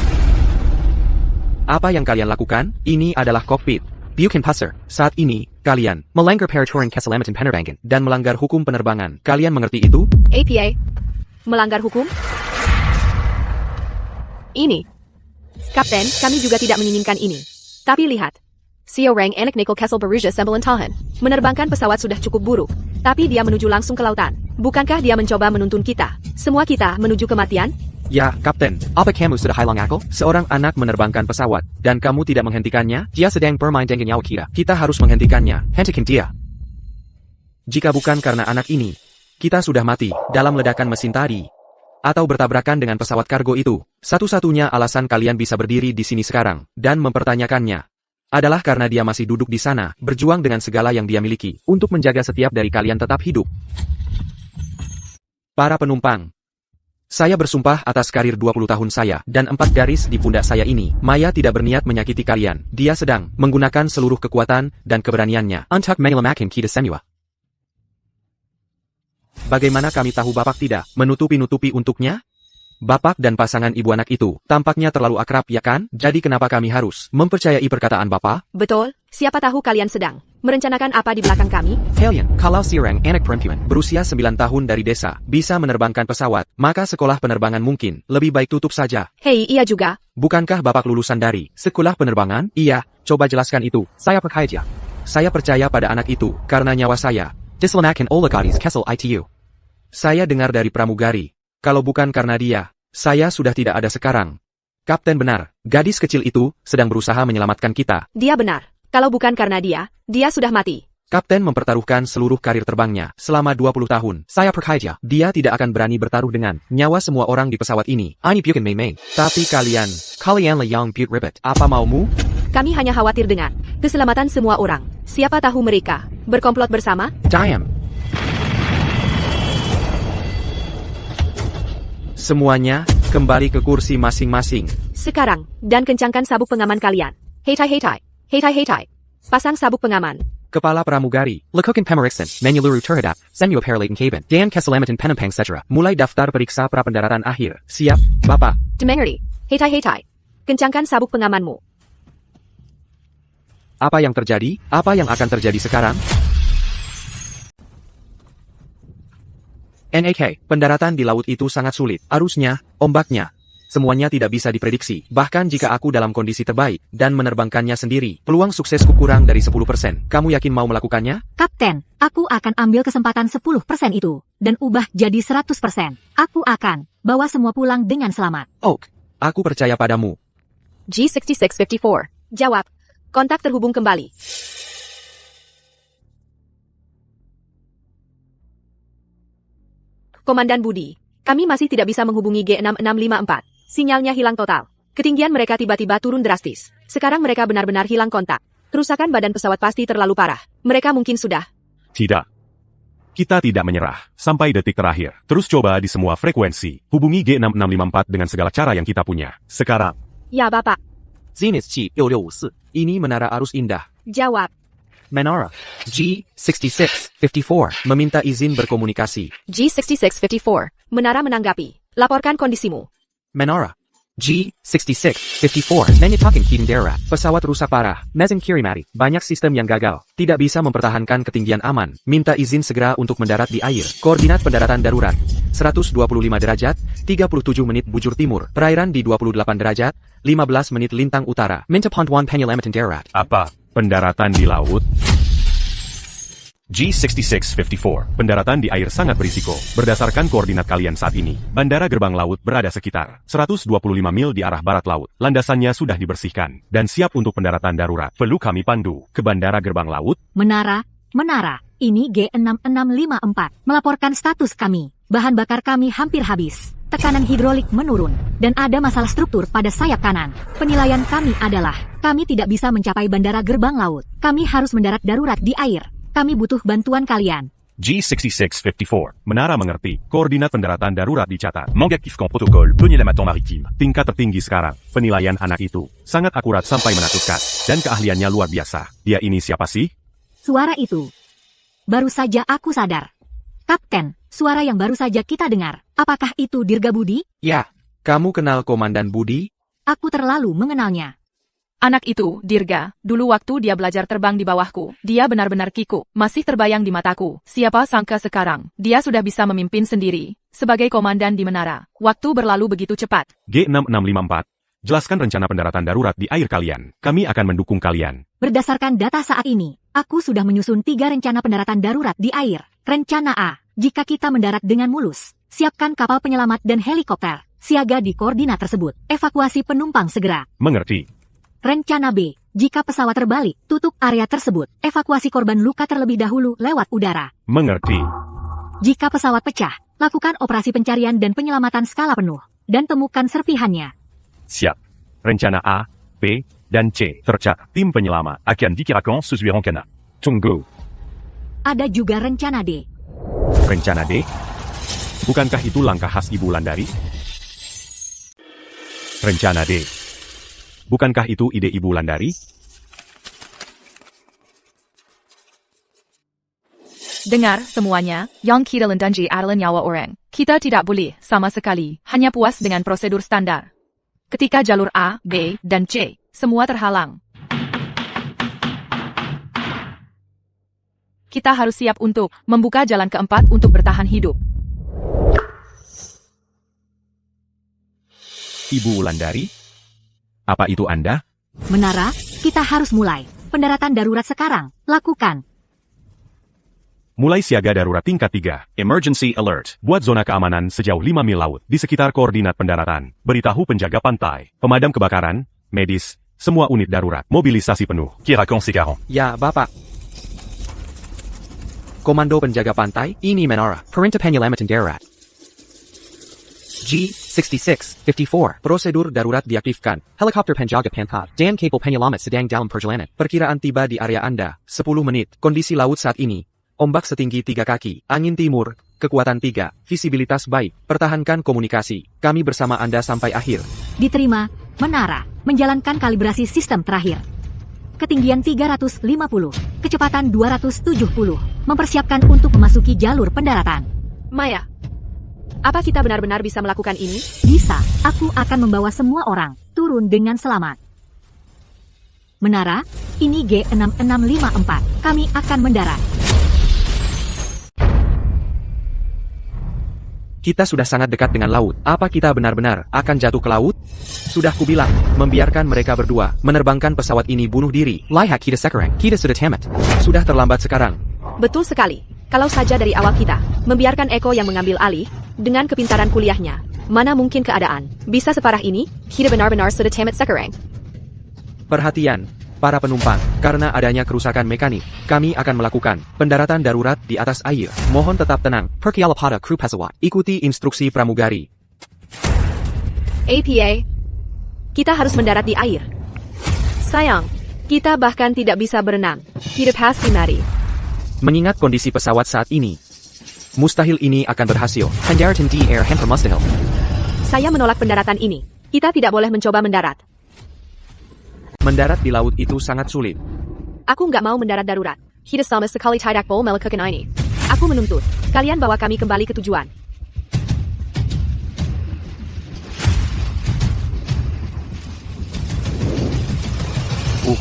Apa yang kalian lakukan? Ini adalah kokpit. Bukan pasar. Saat ini, kalian melanggar peraturan keselamatan penerbangan dan melanggar hukum penerbangan. Kalian mengerti itu? APA. Melanggar hukum? Ini. Kapten, kami juga tidak menginginkan ini. Tapi lihat. Seorang anak Nickel Kessel Berusia Sembilan Tahan. Menerbangkan pesawat sudah cukup buruk. Tapi dia menuju langsung ke lautan. Bukankah dia mencoba menuntun kita? Semua kita menuju kematian? Ya, Kapten. Apa kamu sudah hilang akal? Seorang anak menerbangkan pesawat, dan kamu tidak menghentikannya? Dia sedang bermain dengan nyawa kita. Kita harus menghentikannya. Hentikan dia. Jika bukan karena anak ini, kita sudah mati dalam ledakan mesin tadi. Atau bertabrakan dengan pesawat kargo itu. Satu-satunya alasan kalian bisa berdiri di sini sekarang, dan mempertanyakannya, adalah karena dia masih duduk di sana, berjuang dengan segala yang dia miliki, untuk menjaga setiap dari kalian tetap hidup. Para penumpang, saya bersumpah atas karir 20 tahun saya, dan 4 garis di pundak saya ini, Maya tidak berniat menyakiti kalian. Dia sedang menggunakan seluruh kekuatan dan keberaniannya untuk menyelamatkan kita semua. Bagaimana kami tahu Bapak tidak menutupi-nutupi untuknya? Bapak dan pasangan ibu anak itu tampaknya terlalu akrab, ya kan? Jadi kenapa kami harus mempercayai perkataan Bapak? Betul. Siapa tahu kalian sedang merencanakan apa di belakang kami? Kalian, kalau seorang anak perempuan berusia 9 tahun dari desa bisa menerbangkan pesawat, maka sekolah penerbangan mungkin lebih baik tutup saja. Hei, iya juga. Bukankah Bapak lulusan dari sekolah penerbangan? Iya, coba jelaskan itu. Saya percaya. Saya percaya pada anak itu karena nyawa saya diselamatkan oleh gadis Kessel ITU. Saya dengar dari pramugari. Kalau bukan karena dia, saya sudah tidak ada sekarang. Kapten benar, gadis kecil itu sedang berusaha menyelamatkan kita. Dia benar. Kalau bukan karena dia sudah mati. Kapten mempertaruhkan seluruh karir terbangnya selama 20 tahun. Saya percaya, dia tidak akan berani bertaruh dengan nyawa semua orang di pesawat ini. Ini bukan main-main. Tapi kalianlah yang buat ribet. Apa maumu? Kami hanya khawatir dengan keselamatan semua orang. Siapa tahu mereka berkomplot bersama? Diam. Semuanya, kembali ke kursi masing-masing. Sekarang, dan kencangkan sabuk pengaman kalian. Hei. Pasang sabuk pengaman. Kepala pramugari, lakukan pemeriksaan menyeluruh terhadap semua peralatan kabin dan keselamatan penumpang secara. Mulai daftar periksa prapendaratan akhir. Siap, Bapak. Dimengerti. Hei. Kencangkan sabuk pengamanmu. Apa yang terjadi? Apa yang akan terjadi sekarang? NAK, pendaratan di laut itu sangat sulit. Arusnya, ombaknya, semuanya tidak bisa diprediksi. Bahkan jika aku dalam kondisi terbaik dan menerbangkannya sendiri, peluang suksesku kurang dari 10%. Kamu yakin mau melakukannya? Kapten, aku akan ambil kesempatan 10% itu, dan ubah jadi 100%. Aku akan bawa semua pulang dengan selamat. Oak, aku percaya padamu. G6654. Jawab. Kontak terhubung kembali. Komandan Budi, kami masih tidak bisa menghubungi G6654. Sinyalnya hilang total. Ketinggian mereka tiba-tiba turun drastis. Sekarang mereka benar-benar hilang kontak. Kerusakan badan pesawat pasti terlalu parah. Mereka mungkin sudah. Tidak. Kita tidak menyerah. Sampai detik terakhir. Terus coba di semua frekuensi. Hubungi G6654 dengan segala cara yang kita punya. Sekarang. Ya, Bapak. Zenith G6654. Ini menara arus indah. Jawab. Menara G6654 meminta izin berkomunikasi. G6654. Menara menanggapi. Laporkan kondisimu. Menara G66-54 Nanyatakan Keating Darat. Pesawat rusak parah. Mezen Kirimati. Banyak sistem yang gagal. Tidak bisa mempertahankan ketinggian aman. Minta izin segera untuk mendarat di air. Koordinat pendaratan darurat. 125 derajat, 37 menit bujur timur. Perairan di 28 derajat, 15 menit lintang utara. Minta Pontuan Penyelamatan Darat. Apa? Pendaratan di laut? G66-54. Pendaratan di air sangat berisiko. Berdasarkan koordinat kalian saat ini, Bandara Gerbang Laut berada sekitar 125 mil di arah barat laut. Landasannya sudah dibersihkan dan siap untuk pendaratan darurat. Perlu kami pandu ke Bandara Gerbang Laut? Menara, ini G6654. Melaporkan status kami. Bahan bakar kami hampir habis. Tekanan hidrolik menurun, dan ada masalah struktur pada sayap kanan. Penilaian kami adalah, kami tidak bisa mencapai Bandara Gerbang Laut. Kami harus mendarat darurat di air. Kami butuh bantuan kalian. G66-54. Menara mengerti. Koordinat pendaratan darurat dicatat. Mengaktifkan protokol penyelamatan maritim. Tingkat tertinggi sekarang. Penilaian anak itu sangat akurat sampai menakutkan. Dan keahliannya luar biasa. Dia ini siapa sih? Suara itu. Baru saja aku sadar. Kapten, suara yang baru saja kita dengar. Apakah itu Dirga Budi? Ya, kamu kenal Komandan Budi? Aku terlalu mengenalnya. Anak itu, Dirga, dulu waktu dia belajar terbang di bawahku, dia benar-benar kiku, masih terbayang di mataku. Siapa sangka sekarang, dia sudah bisa memimpin sendiri, sebagai komandan di menara. Waktu berlalu begitu cepat. G6654. Jelaskan rencana pendaratan darurat di air kalian. Kami akan mendukung kalian. Berdasarkan data saat ini, aku sudah menyusun 3 rencana pendaratan darurat di air. Rencana A, jika kita mendarat dengan mulus, siapkan kapal penyelamat dan helikopter. Siaga di koordinat tersebut. Evakuasi penumpang segera. Mengerti. Rencana B, jika pesawat terbalik, tutup area tersebut. Evakuasi korban luka terlebih dahulu lewat udara. Mengerti. Jika pesawat pecah, lakukan operasi pencarian dan penyelamatan skala penuh. Dan temukan serpihannya. Siap. Rencana A, B, dan C. Tercatat. Tim penyelamat akan dikirakan sesuai rencana. Tunggu. Ada juga rencana D. Rencana D? Bukankah itu langkah khas Ibu Landari? Rencana D. Bukankah itu ide Ibu Landari? Dengar semuanya, yang kita lendanji adalah nyawa orang. Kita tidak boleh, sama sekali, hanya puas dengan prosedur standar. Ketika jalur A, B, dan C, semua terhalang. Kita harus siap untuk membuka jalan keempat untuk bertahan hidup. Ibu Landari? Apa itu Anda? Menara, kita harus mulai. Pendaratan darurat sekarang. Lakukan. Mulai siaga darurat tingkat 3. Emergency Alert. Buat zona keamanan sejauh 5 mil laut di sekitar koordinat pendaratan. Beritahu penjaga pantai, pemadam kebakaran, medis, semua unit darurat. Mobilisasi penuh. Kirakan sekarang. Ya, Bapak. Komando penjaga pantai, ini menara. Perintah penyelamatan darat. G66-54. Prosedur darurat diaktifkan. Helikopter penjaga pantai dan kabel penyelamat sedang dalam perjalanan. Perkiraan tiba di area Anda, 10 menit. Kondisi laut saat ini. Ombak setinggi 3 kaki. Angin timur. Kekuatan 3. Visibilitas baik. Pertahankan komunikasi. Kami bersama Anda sampai akhir. Diterima. Menara. Menjalankan kalibrasi sistem terakhir. Ketinggian 350. Kecepatan 270. Mempersiapkan untuk memasuki jalur pendaratan. Maya, apa kita benar-benar bisa melakukan ini? Bisa, aku akan membawa semua orang turun dengan selamat. Menara, ini G6654. Kami akan mendarat. Kita sudah sangat dekat dengan laut. Apa kita benar-benar akan jatuh ke laut? Sudah kubilang, membiarkan mereka berdua menerbangkan pesawat ini bunuh diri. Lihat kita sekarang, kita sudah tamat. Sudah terlambat sekarang. Betul sekali. Kalau saja dari awal kita membiarkan Eko yang mengambil alih dengan kepintaran kuliahnya, mana mungkin keadaan bisa separah ini? Kita benar-benar sudah tamat sekarang. Perhatian, para penumpang, karena adanya kerusakan mekanik, kami akan melakukan pendaratan darurat di atas air. Mohon tetap tenang. Perkiala pada kru pesawat. Ikuti instruksi pramugari. APA, kita harus mendarat di air. Sayang, kita bahkan tidak bisa berenang. Kita pasti mati. Mengingat kondisi pesawat saat ini, mustahil ini akan berhasil. Pendaratan di air hampir mustahil. Saya menolak pendaratan ini. Kita tidak boleh mencoba mendarat. Mendarat di laut itu sangat sulit. Aku nggak mau mendarat darurat. Kita sama sekali tidak mau melakukan ini. Aku menuntut. Kalian bawa kami kembali ke tujuan.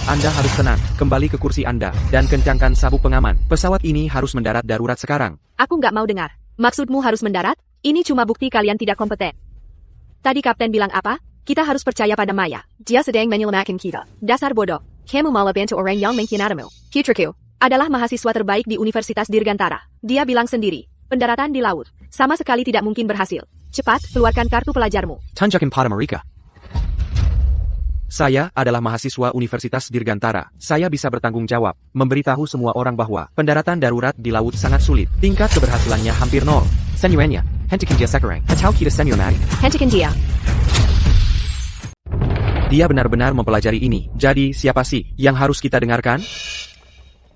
Anda harus tenang, kembali ke kursi Anda, dan kencangkan sabuk pengaman. Pesawat ini harus mendarat darurat sekarang. Aku nggak mau dengar. Maksudmu harus mendarat? Ini cuma bukti kalian tidak kompeten. Tadi kapten bilang apa? Kita harus percaya pada Maya. Dia sedang menyelamatkan kita. Dasar bodoh. Kamu malah bantu orang yang mengkhianatimu. Putriku adalah mahasiswa terbaik di Universitas Dirgantara. Dia bilang sendiri, pendaratan di laut sama sekali tidak mungkin berhasil. Cepat, keluarkan kartu pelajarmu. Tunjukin pada mereka. Saya adalah mahasiswa Universitas Dirgantara. Saya bisa bertanggung jawab, memberitahu semua orang bahwa pendaratan darurat di laut sangat sulit. Tingkat keberhasilannya hampir nol. Senyuannya, hentikan dia sekarang. Atau kita senyum mati. Hentikan dia. Dia benar-benar mempelajari ini. Jadi, siapa sih yang harus kita dengarkan?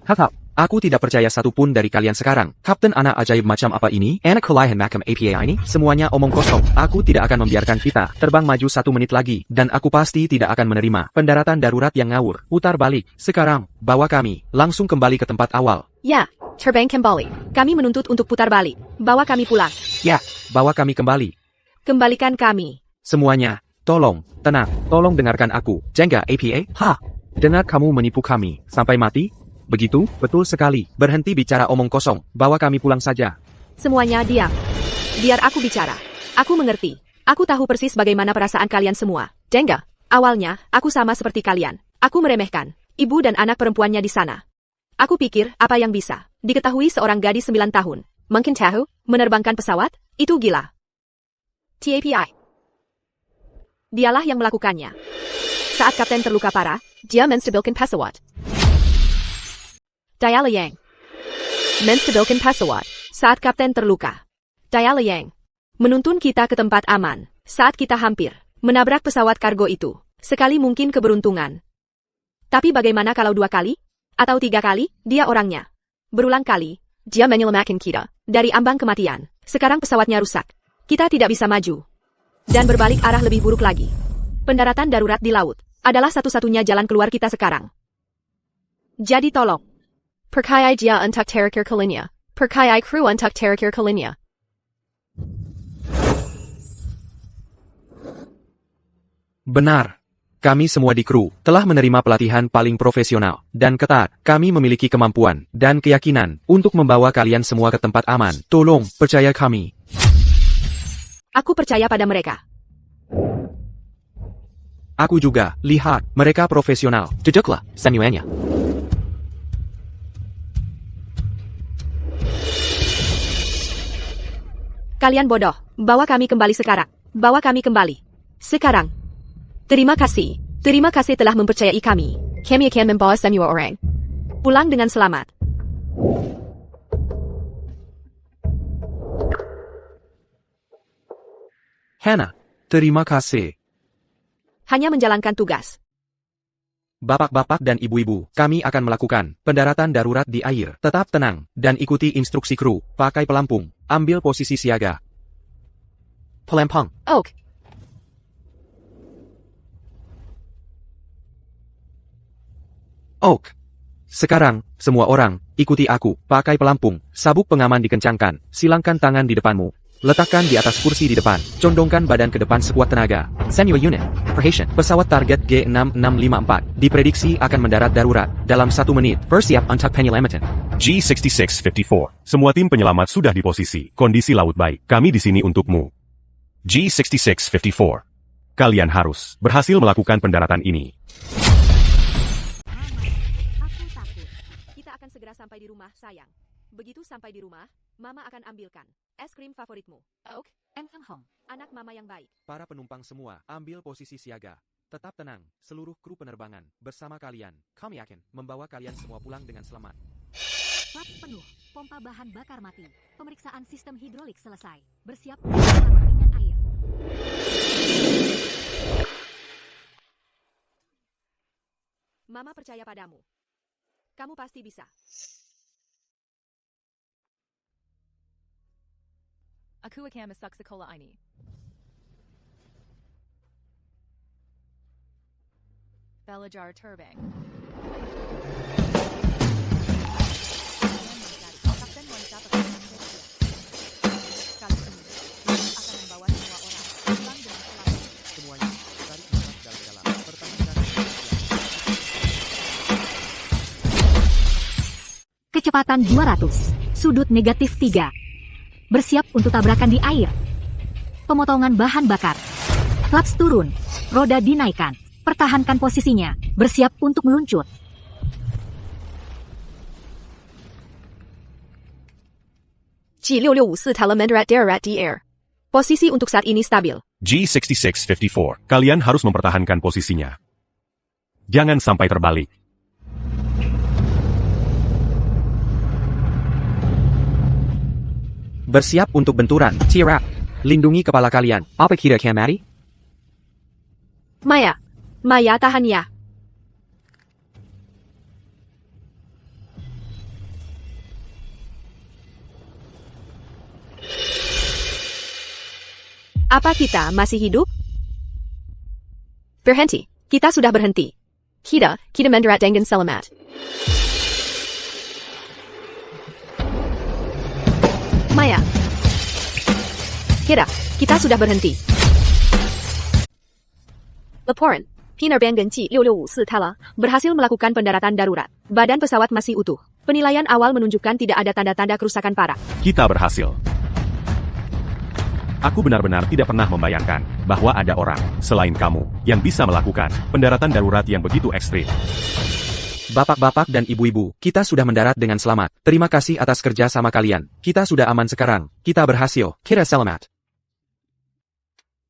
Hakap. Aku tidak percaya satupun dari kalian sekarang. Kapten anak ajaib macam apa ini? Anak kelahiran makam APA ini? Semuanya omong kosong. Aku tidak akan membiarkan kita terbang maju 1 menit lagi. Dan aku pasti tidak akan menerima pendaratan darurat yang ngawur. Putar balik. Sekarang, bawa kami langsung kembali ke tempat awal. Ya, terbang kembali. Kami menuntut untuk putar balik. Bawa kami pulang. Ya, bawa kami kembali. Kembalikan kami. Semuanya, tolong, tenang. Tolong dengarkan aku. Jengga APA? Ha! Dengar kamu menipu kami. Sampai mati? Begitu? Betul sekali. Berhenti bicara omong kosong. Bawa kami pulang saja. Semuanya diam. Biar aku bicara. Aku mengerti. Aku tahu persis bagaimana perasaan kalian semua. Jengga, awalnya, aku sama seperti kalian. Aku meremehkan ibu dan anak perempuannya di sana. Aku pikir, apa yang bisa diketahui seorang gadis 9 tahun. Mungkin tahu, menerbangkan pesawat? Itu gila. TAPI. Dialah yang melakukannya. Saat kapten terluka parah, dia menstabilkan pesawat. Dialayang. Menstabilkan pesawat. Saat kapten terluka. Dialayang. Menuntun kita ke tempat aman. Saat kita hampir menabrak pesawat kargo itu. Sekali mungkin keberuntungan. Tapi bagaimana kalau 2 kali? Atau 3 kali? Dia orangnya. Berulang kali, dia menyelamatkan kita dari ambang kematian. Sekarang pesawatnya rusak. Kita tidak bisa maju. Dan berbalik arah lebih buruk lagi. Pendaratan darurat di laut adalah satu-satunya jalan keluar kita sekarang. Jadi tolong. Percayai dia untuk terakhir kalinya. Percayai kru untuk terakhir kalinya. Benar. Kami semua di kru telah menerima pelatihan paling profesional dan ketat. Kami memiliki kemampuan dan keyakinan untuk membawa kalian semua ke tempat aman. Tolong, percaya kami. Aku percaya pada mereka. Aku juga. Lihat, mereka profesional. Jejeklah, senyuannya. Kalian bodoh. Bawa kami kembali sekarang. Bawa kami kembali. Sekarang. Terima kasih. Terima kasih telah mempercayai kami. Kami akan membawa semua orang pulang dengan selamat. Hannah, terima kasih. Hanya menjalankan tugas. Bapak-bapak dan ibu-ibu, kami akan melakukan pendaratan darurat di air. Tetap tenang, dan ikuti instruksi kru. Pakai pelampung. Ambil posisi siaga. Pelampung. Oak. Oak. Sekarang, semua orang, ikuti aku. Pakai pelampung. Sabuk pengaman dikencangkan. Silangkan tangan di depanmu. Letakkan di atas kursi di depan. Condongkan badan ke depan sekuat tenaga. Senior unit. Perhatian. Pesawat target G6654 diprediksi akan mendarat darurat dalam 1 menit. Bersiap untuk penyelamatan. G6654. Semua tim penyelamat sudah di posisi. Kondisi laut baik. Kami di sini untukmu. G6654. Kalian harus berhasil melakukan pendaratan ini. Aku takut. Kita akan segera sampai di rumah, sayang. Begitu sampai di rumah, Mama akan ambilkan es krim favoritmu. Oak, Hong. anak Mama yang baik. Para penumpang semua, ambil posisi siaga. Tetap tenang, seluruh kru penerbangan bersama kalian. Kami yakin membawa kalian semua pulang dengan selamat. Bak penuh. Pompa bahan bakar mati. Pemeriksaan sistem hidrolik selesai. Bersiap untuk pendingin air. Mama percaya padamu. Kamu pasti bisa. Aku akan masak sekolah ini. Belajar terbang. Kapten wanita pertama Serbia. Kali ini, akan membawa semua orang pulang dengan selamat. Semuanya, tarik nafas dalam-dalam. Pertahankan. Kecepatan 200. Sudut negatif 3. Bersiap untuk tabrakan di air. Pemotongan bahan bakar. Klaps turun. Roda dinaikkan. Pertahankan posisinya. Bersiap untuk meluncur. G6654 Telemenderat Darurat di Air. Posisi untuk saat ini stabil. G6654. Kalian harus mempertahankan posisinya. Jangan sampai terbalik. Bersiap untuk benturan. Tirap. Lindungi kepala kalian. Apa kira-kira mari? Maya. Maya tahan ya. Apa kita masih hidup? Berhenti. Kita sudah berhenti. Kita mendarat dengan selamat. Maya. Kita sudah berhenti. Laporan. Penerbangan G6654 Tala berhasil melakukan pendaratan darurat. Badan pesawat masih utuh. Penilaian awal menunjukkan tidak ada tanda-tanda kerusakan parah. Kita berhasil. Aku benar-benar tidak pernah membayangkan bahwa ada orang, selain kamu, yang bisa melakukan pendaratan darurat yang begitu ekstrim. Bapak-bapak dan ibu-ibu, kita sudah mendarat dengan selamat. Terima kasih atas kerja sama kalian. Kita sudah aman sekarang. Kita berhasil. Kita selamat.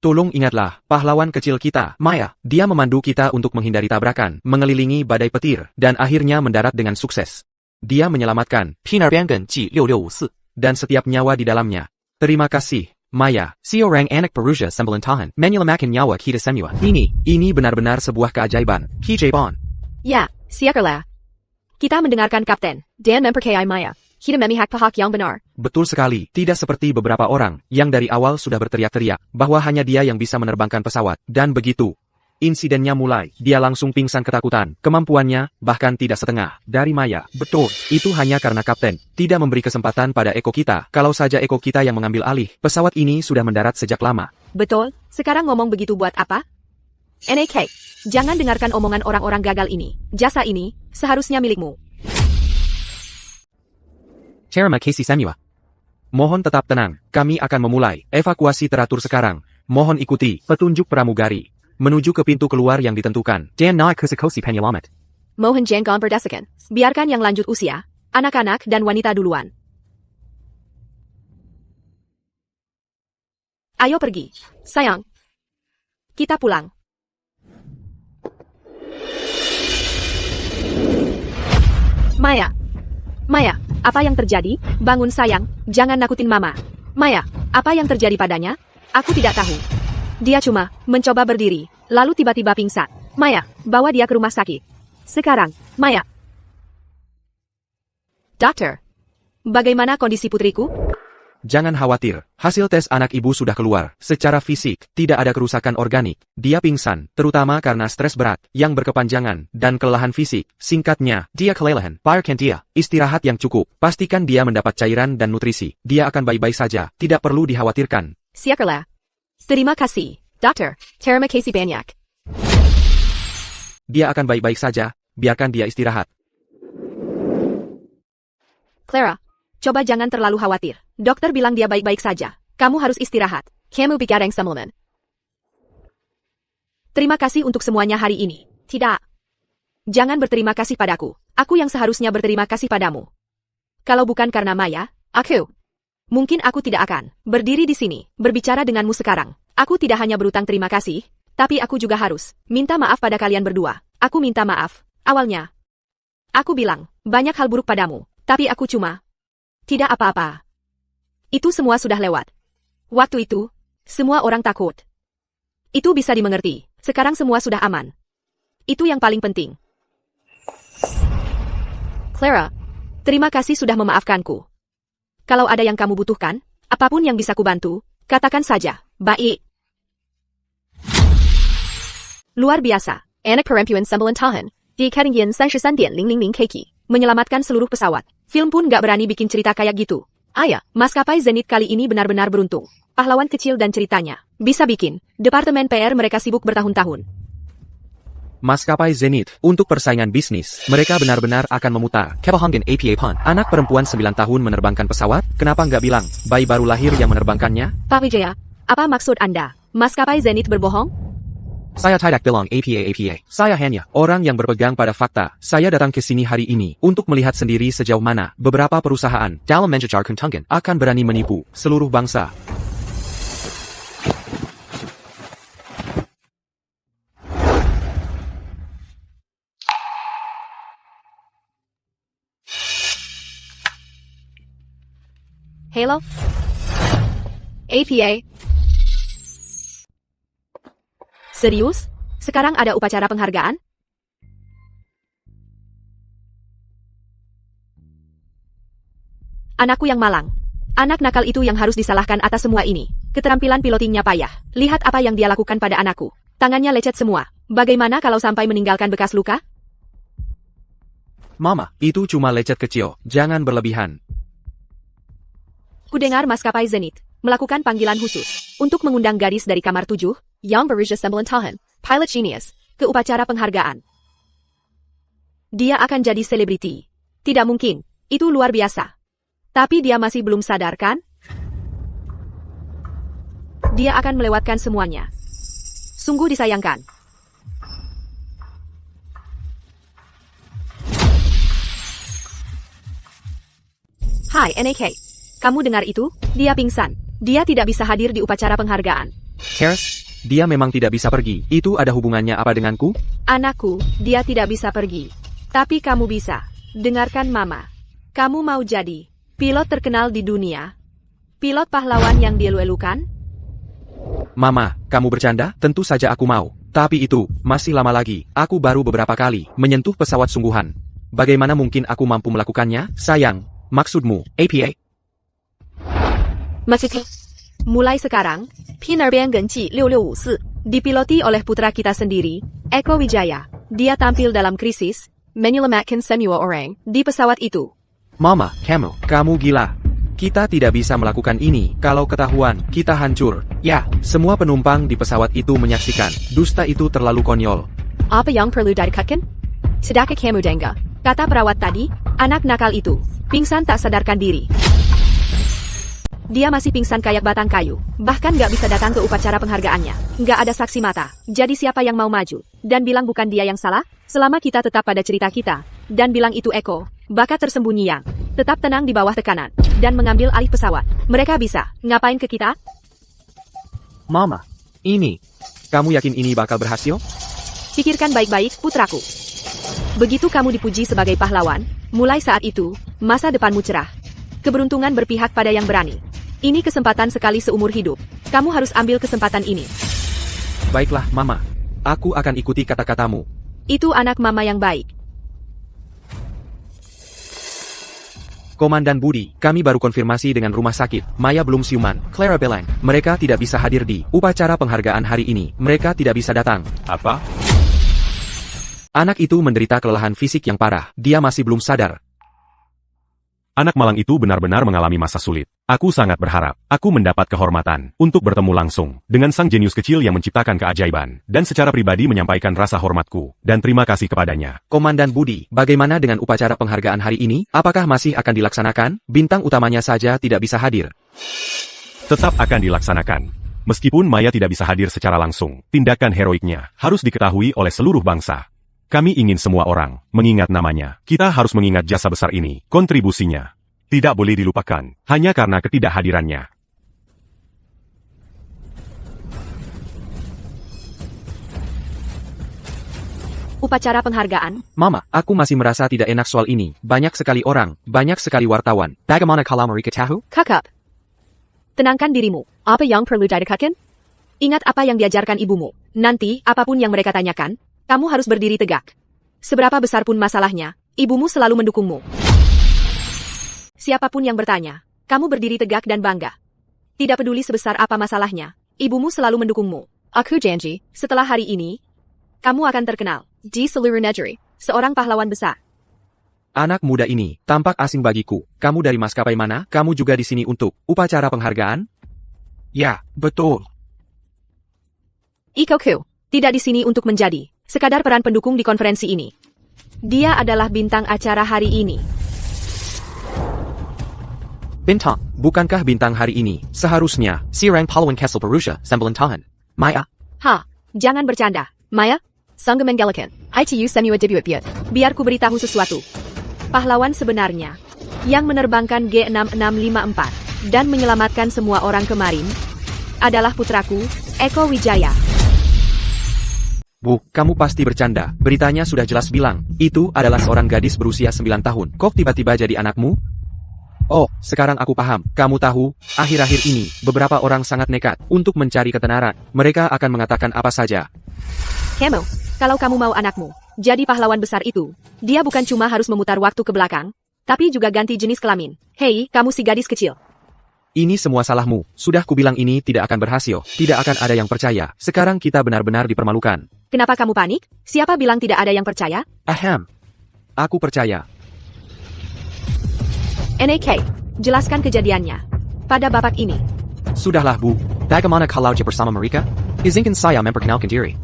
Tolong ingatlah, pahlawan kecil kita, Maya. Dia memandu kita untuk menghindari tabrakan, mengelilingi badai petir, dan akhirnya mendarat dengan sukses. Dia menyelamatkan penerbangan G6654 dan setiap nyawa di dalamnya. Terima kasih, Maya. Seorang anak Perusia sembilan menyelamatkan nyawa kita semua. Ini benar-benar sebuah keajaiban. Kijabon. Ya, siakarlah. Kita mendengarkan Kapten, dan mempercayai Maya. Kita memihak pihak yang benar. Betul sekali, tidak seperti beberapa orang yang dari awal sudah berteriak-teriak bahwa hanya dia yang bisa menerbangkan pesawat. Dan begitu insidennya mulai, dia langsung pingsan ketakutan. Kemampuannya bahkan tidak setengah dari Maya. Betul, itu hanya karena Kapten tidak memberi kesempatan pada Eko kita. Kalau saja Eko kita yang mengambil alih, pesawat ini sudah mendarat sejak lama. Betul, sekarang ngomong begitu buat apa? NAK, jangan dengarkan omongan orang-orang gagal ini. Jasa ini seharusnya milikmu. Terima kasih semua. Mohon tetap tenang, kami akan memulai evakuasi teratur sekarang. Mohon ikuti petunjuk pramugari menuju ke pintu keluar yang ditentukan. Dan naik ke sekosi penyelamat. Mohon jangan berdasarkan. Biarkan yang lanjut usia, anak-anak dan wanita duluan. Ayo pergi, sayang. Kita pulang. Maya, apa yang terjadi? Bangun sayang, jangan nakutin mama. Maya, apa yang terjadi padanya? Aku tidak tahu. Dia cuma mencoba berdiri, lalu tiba-tiba pingsan. Maya, bawa dia ke rumah sakit. Sekarang, Maya. Dokter, bagaimana kondisi putriku? Jangan khawatir, hasil tes anak ibu sudah keluar. Secara fisik, tidak ada kerusakan organik. Dia pingsan, terutama karena stres berat, yang berkepanjangan, dan kelelahan fisik. Singkatnya, dia kelelahan. Biarkan dia istirahat yang cukup. Pastikan dia mendapat cairan dan nutrisi. Dia akan baik-baik saja, tidak perlu dikhawatirkan. Siakarlah. Terima kasih, dokter. Terima kasih banyak. Dia akan baik-baik saja, biarkan dia istirahat. Clara, coba jangan terlalu khawatir. Dokter bilang dia baik-baik saja. Kamu harus istirahat. Kamu bicara yang semalaman. Terima kasih untuk semuanya hari ini. Tidak. Jangan berterima kasih padaku. Aku yang seharusnya berterima kasih padamu. Kalau bukan karena Maya, mungkin aku tidak akan berdiri di sini, berbicara denganmu sekarang. Aku tidak hanya berutang terima kasih, tapi aku juga harus minta maaf pada kalian berdua. Aku minta maaf. Awalnya, aku bilang banyak hal buruk padamu, tapi aku cuma tidak apa-apa. Itu semua sudah lewat. Waktu itu, semua orang takut. Itu bisa dimengerti. Sekarang semua sudah aman. Itu yang paling penting. Clara, terima kasih sudah memaafkanku. Kalau ada yang kamu butuhkan, apapun yang bisa kubantu, katakan saja. Baik. Luar biasa. Anak perempuan 9 tahun, di ketinggian 33.000 kaki, menyelamatkan seluruh pesawat. Film pun gak berani bikin cerita kayak gitu. Ayah, maskapai Zenith kali ini benar-benar beruntung. Pahlawan kecil dan ceritanya bisa bikin Departemen PR mereka sibuk bertahun-tahun. Maskapai Zenith, untuk persaingan bisnis, mereka benar-benar akan memutar. Kepahanggan APA Pun, anak perempuan 9 tahun menerbangkan pesawat, kenapa nggak bilang, bayi baru lahir yang menerbangkannya? Pak Wijaya, apa maksud Anda? Maskapai Zenith berbohong? Saya tidak bilang APA. Saya hanya orang yang berpegang pada fakta. Saya datang ke sini hari ini untuk melihat sendiri sejauh mana beberapa perusahaan dalam menjejar kuntungan akan berani menipu seluruh bangsa. Halo? APA? Serius? Sekarang ada upacara penghargaan? Anakku yang malang. Anak nakal itu yang harus disalahkan atas semua ini. Keterampilan pilotingnya payah. Lihat apa yang dia lakukan pada anakku. Tangannya lecet semua. Bagaimana kalau sampai meninggalkan bekas luka? Mama, itu cuma lecet kecil. Jangan berlebihan. Kudengar maskapai Zenith melakukan panggilan khusus untuk mengundang gadis dari kamar 7, Yang Berusia 9 tahun, Pilot Genius, ke upacara penghargaan. Dia akan jadi selebriti. Tidak mungkin, itu luar biasa. Tapi dia masih belum sadar kan? Dia akan melewatkan semuanya. Sungguh disayangkan. Hai NAK, kamu dengar itu? Dia pingsan. Dia tidak bisa hadir di upacara penghargaan. Karis, dia memang tidak bisa pergi. Itu ada hubungannya apa denganku? Anakku, dia tidak bisa pergi. Tapi kamu bisa. Dengarkan mama. Kamu mau jadi pilot terkenal di dunia? Pilot pahlawan yang dielu-elukan? Mama, kamu bercanda? Tentu saja aku mau. Tapi itu, masih lama lagi. Aku baru beberapa kali menyentuh pesawat sungguhan. Bagaimana mungkin aku mampu melakukannya? Sayang, maksudmu, APA? Maksudnya, mulai sekarang, penerbangan Genci 6654 dipiloti oleh putra kita sendiri, Eko Wijaya. Dia tampil dalam krisis, menyelamatkan semua orang di pesawat itu. Mama, kamu gila. Kita tidak bisa melakukan ini. Kalau ketahuan, kita hancur. Ya, semua penumpang di pesawat itu menyaksikan. Dusta itu terlalu konyol. Apa yang perlu dikatakan? Sedaka kamu dengar, kata perawat tadi, anak nakal itu, pingsan tak sadarkan diri. Dia masih pingsan kayak batang kayu. Bahkan gak bisa datang ke upacara penghargaannya. Gak ada saksi mata. Jadi siapa yang mau maju? Dan bilang bukan dia yang salah? Selama kita tetap pada cerita kita. Dan bilang itu Eko. Bakat tersembunyi yang tetap tenang di bawah tekanan. Dan mengambil alih pesawat. Mereka bisa. Ngapain ke kita? Mama, ini. Kamu yakin ini bakal berhasil? Pikirkan baik-baik, putraku. Begitu kamu dipuji sebagai pahlawan, mulai saat itu, masa depanmu cerah. Keberuntungan berpihak pada yang berani. Ini kesempatan sekali seumur hidup. Kamu harus ambil kesempatan ini. Baiklah, Mama. Aku akan ikuti kata-katamu. Itu anak mama yang baik. Komandan Budi, kami baru konfirmasi dengan rumah sakit. Maya belum siuman. Clara bilang, mereka tidak bisa hadir di upacara penghargaan hari ini. Mereka tidak bisa datang. Apa? Anak itu menderita kelelahan fisik yang parah. Dia masih belum sadar. Anak malang itu benar-benar mengalami masa sulit. Aku sangat berharap aku mendapat kehormatan untuk bertemu langsung dengan sang jenius kecil yang menciptakan keajaiban, dan secara pribadi menyampaikan rasa hormatku dan terima kasih kepadanya. Komandan Budi, bagaimana dengan upacara penghargaan hari ini? Apakah masih akan dilaksanakan? Bintang utamanya saja tidak bisa hadir. Tetap akan dilaksanakan. Meskipun Maya tidak bisa hadir secara langsung, tindakan heroiknya harus diketahui oleh seluruh bangsa. Kami ingin semua orang mengingat namanya. Kita harus mengingat jasa besar ini, kontribusinya. Tidak boleh dilupakan, hanya karena ketidakhadirannya. Upacara penghargaan? Mama, aku masih merasa tidak enak soal ini. Banyak sekali orang, banyak sekali wartawan. Bagaimana kalau mereka tahu? Kakak. Tenangkan dirimu. Apa yang perlu dikatakan? Ingat apa yang diajarkan ibumu. Nanti, apapun yang mereka tanyakan, kamu harus berdiri tegak. Seberapa besar pun masalahnya, ibumu selalu mendukungmu. Siapapun yang bertanya, kamu berdiri tegak dan bangga. Tidak peduli sebesar apa masalahnya, ibumu selalu mendukungmu. Aku janji, setelah hari ini, kamu akan terkenal di seluruh negeri, seorang pahlawan besar. Anak muda ini tampak asing bagiku. Kamu dari maskapai mana? Kamu juga di sini untuk upacara penghargaan? Ya, betul. Ikoku, tidak di sini untuk menjadi Sekadar peran pendukung di konferensi ini. Dia adalah bintang acara hari ini. Bintang, bukankah bintang hari ini? Seharusnya, si Rang Pahlawan Kessel Perusha, Sembelantahan. Maya, Ha, jangan bercanda. Maya, Sangga Menggalakan. ITU Semua Debut Biot. Biar ku beritahu sesuatu. Pahlawan sebenarnya yang menerbangkan G6654 dan menyelamatkan semua orang kemarin adalah putraku, Eko Wijaya. Bu, kamu pasti bercanda. Beritanya sudah jelas bilang, itu adalah seorang gadis berusia 9 tahun. Kok tiba-tiba jadi anakmu? Oh, sekarang aku paham. Kamu tahu, akhir-akhir ini, beberapa orang sangat nekat untuk mencari ketenaran. Mereka akan mengatakan apa saja. Kemo, kalau kamu mau anakmu jadi pahlawan besar itu, dia bukan cuma harus memutar waktu ke belakang, tapi juga ganti jenis kelamin. Hei, kamu si gadis kecil. Ini semua salahmu. Sudah kubilang ini tidak akan berhasil. Tidak akan ada yang percaya. Sekarang kita benar-benar dipermalukan. Kenapa kamu panik? Siapa bilang tidak ada yang percaya? Ahem. Aku percaya. NAK, jelaskan kejadiannya pada babak ini. Sudahlah, Bu. Bagaimana kalau bersama mereka? Izinkan saya memperkenalkan diri.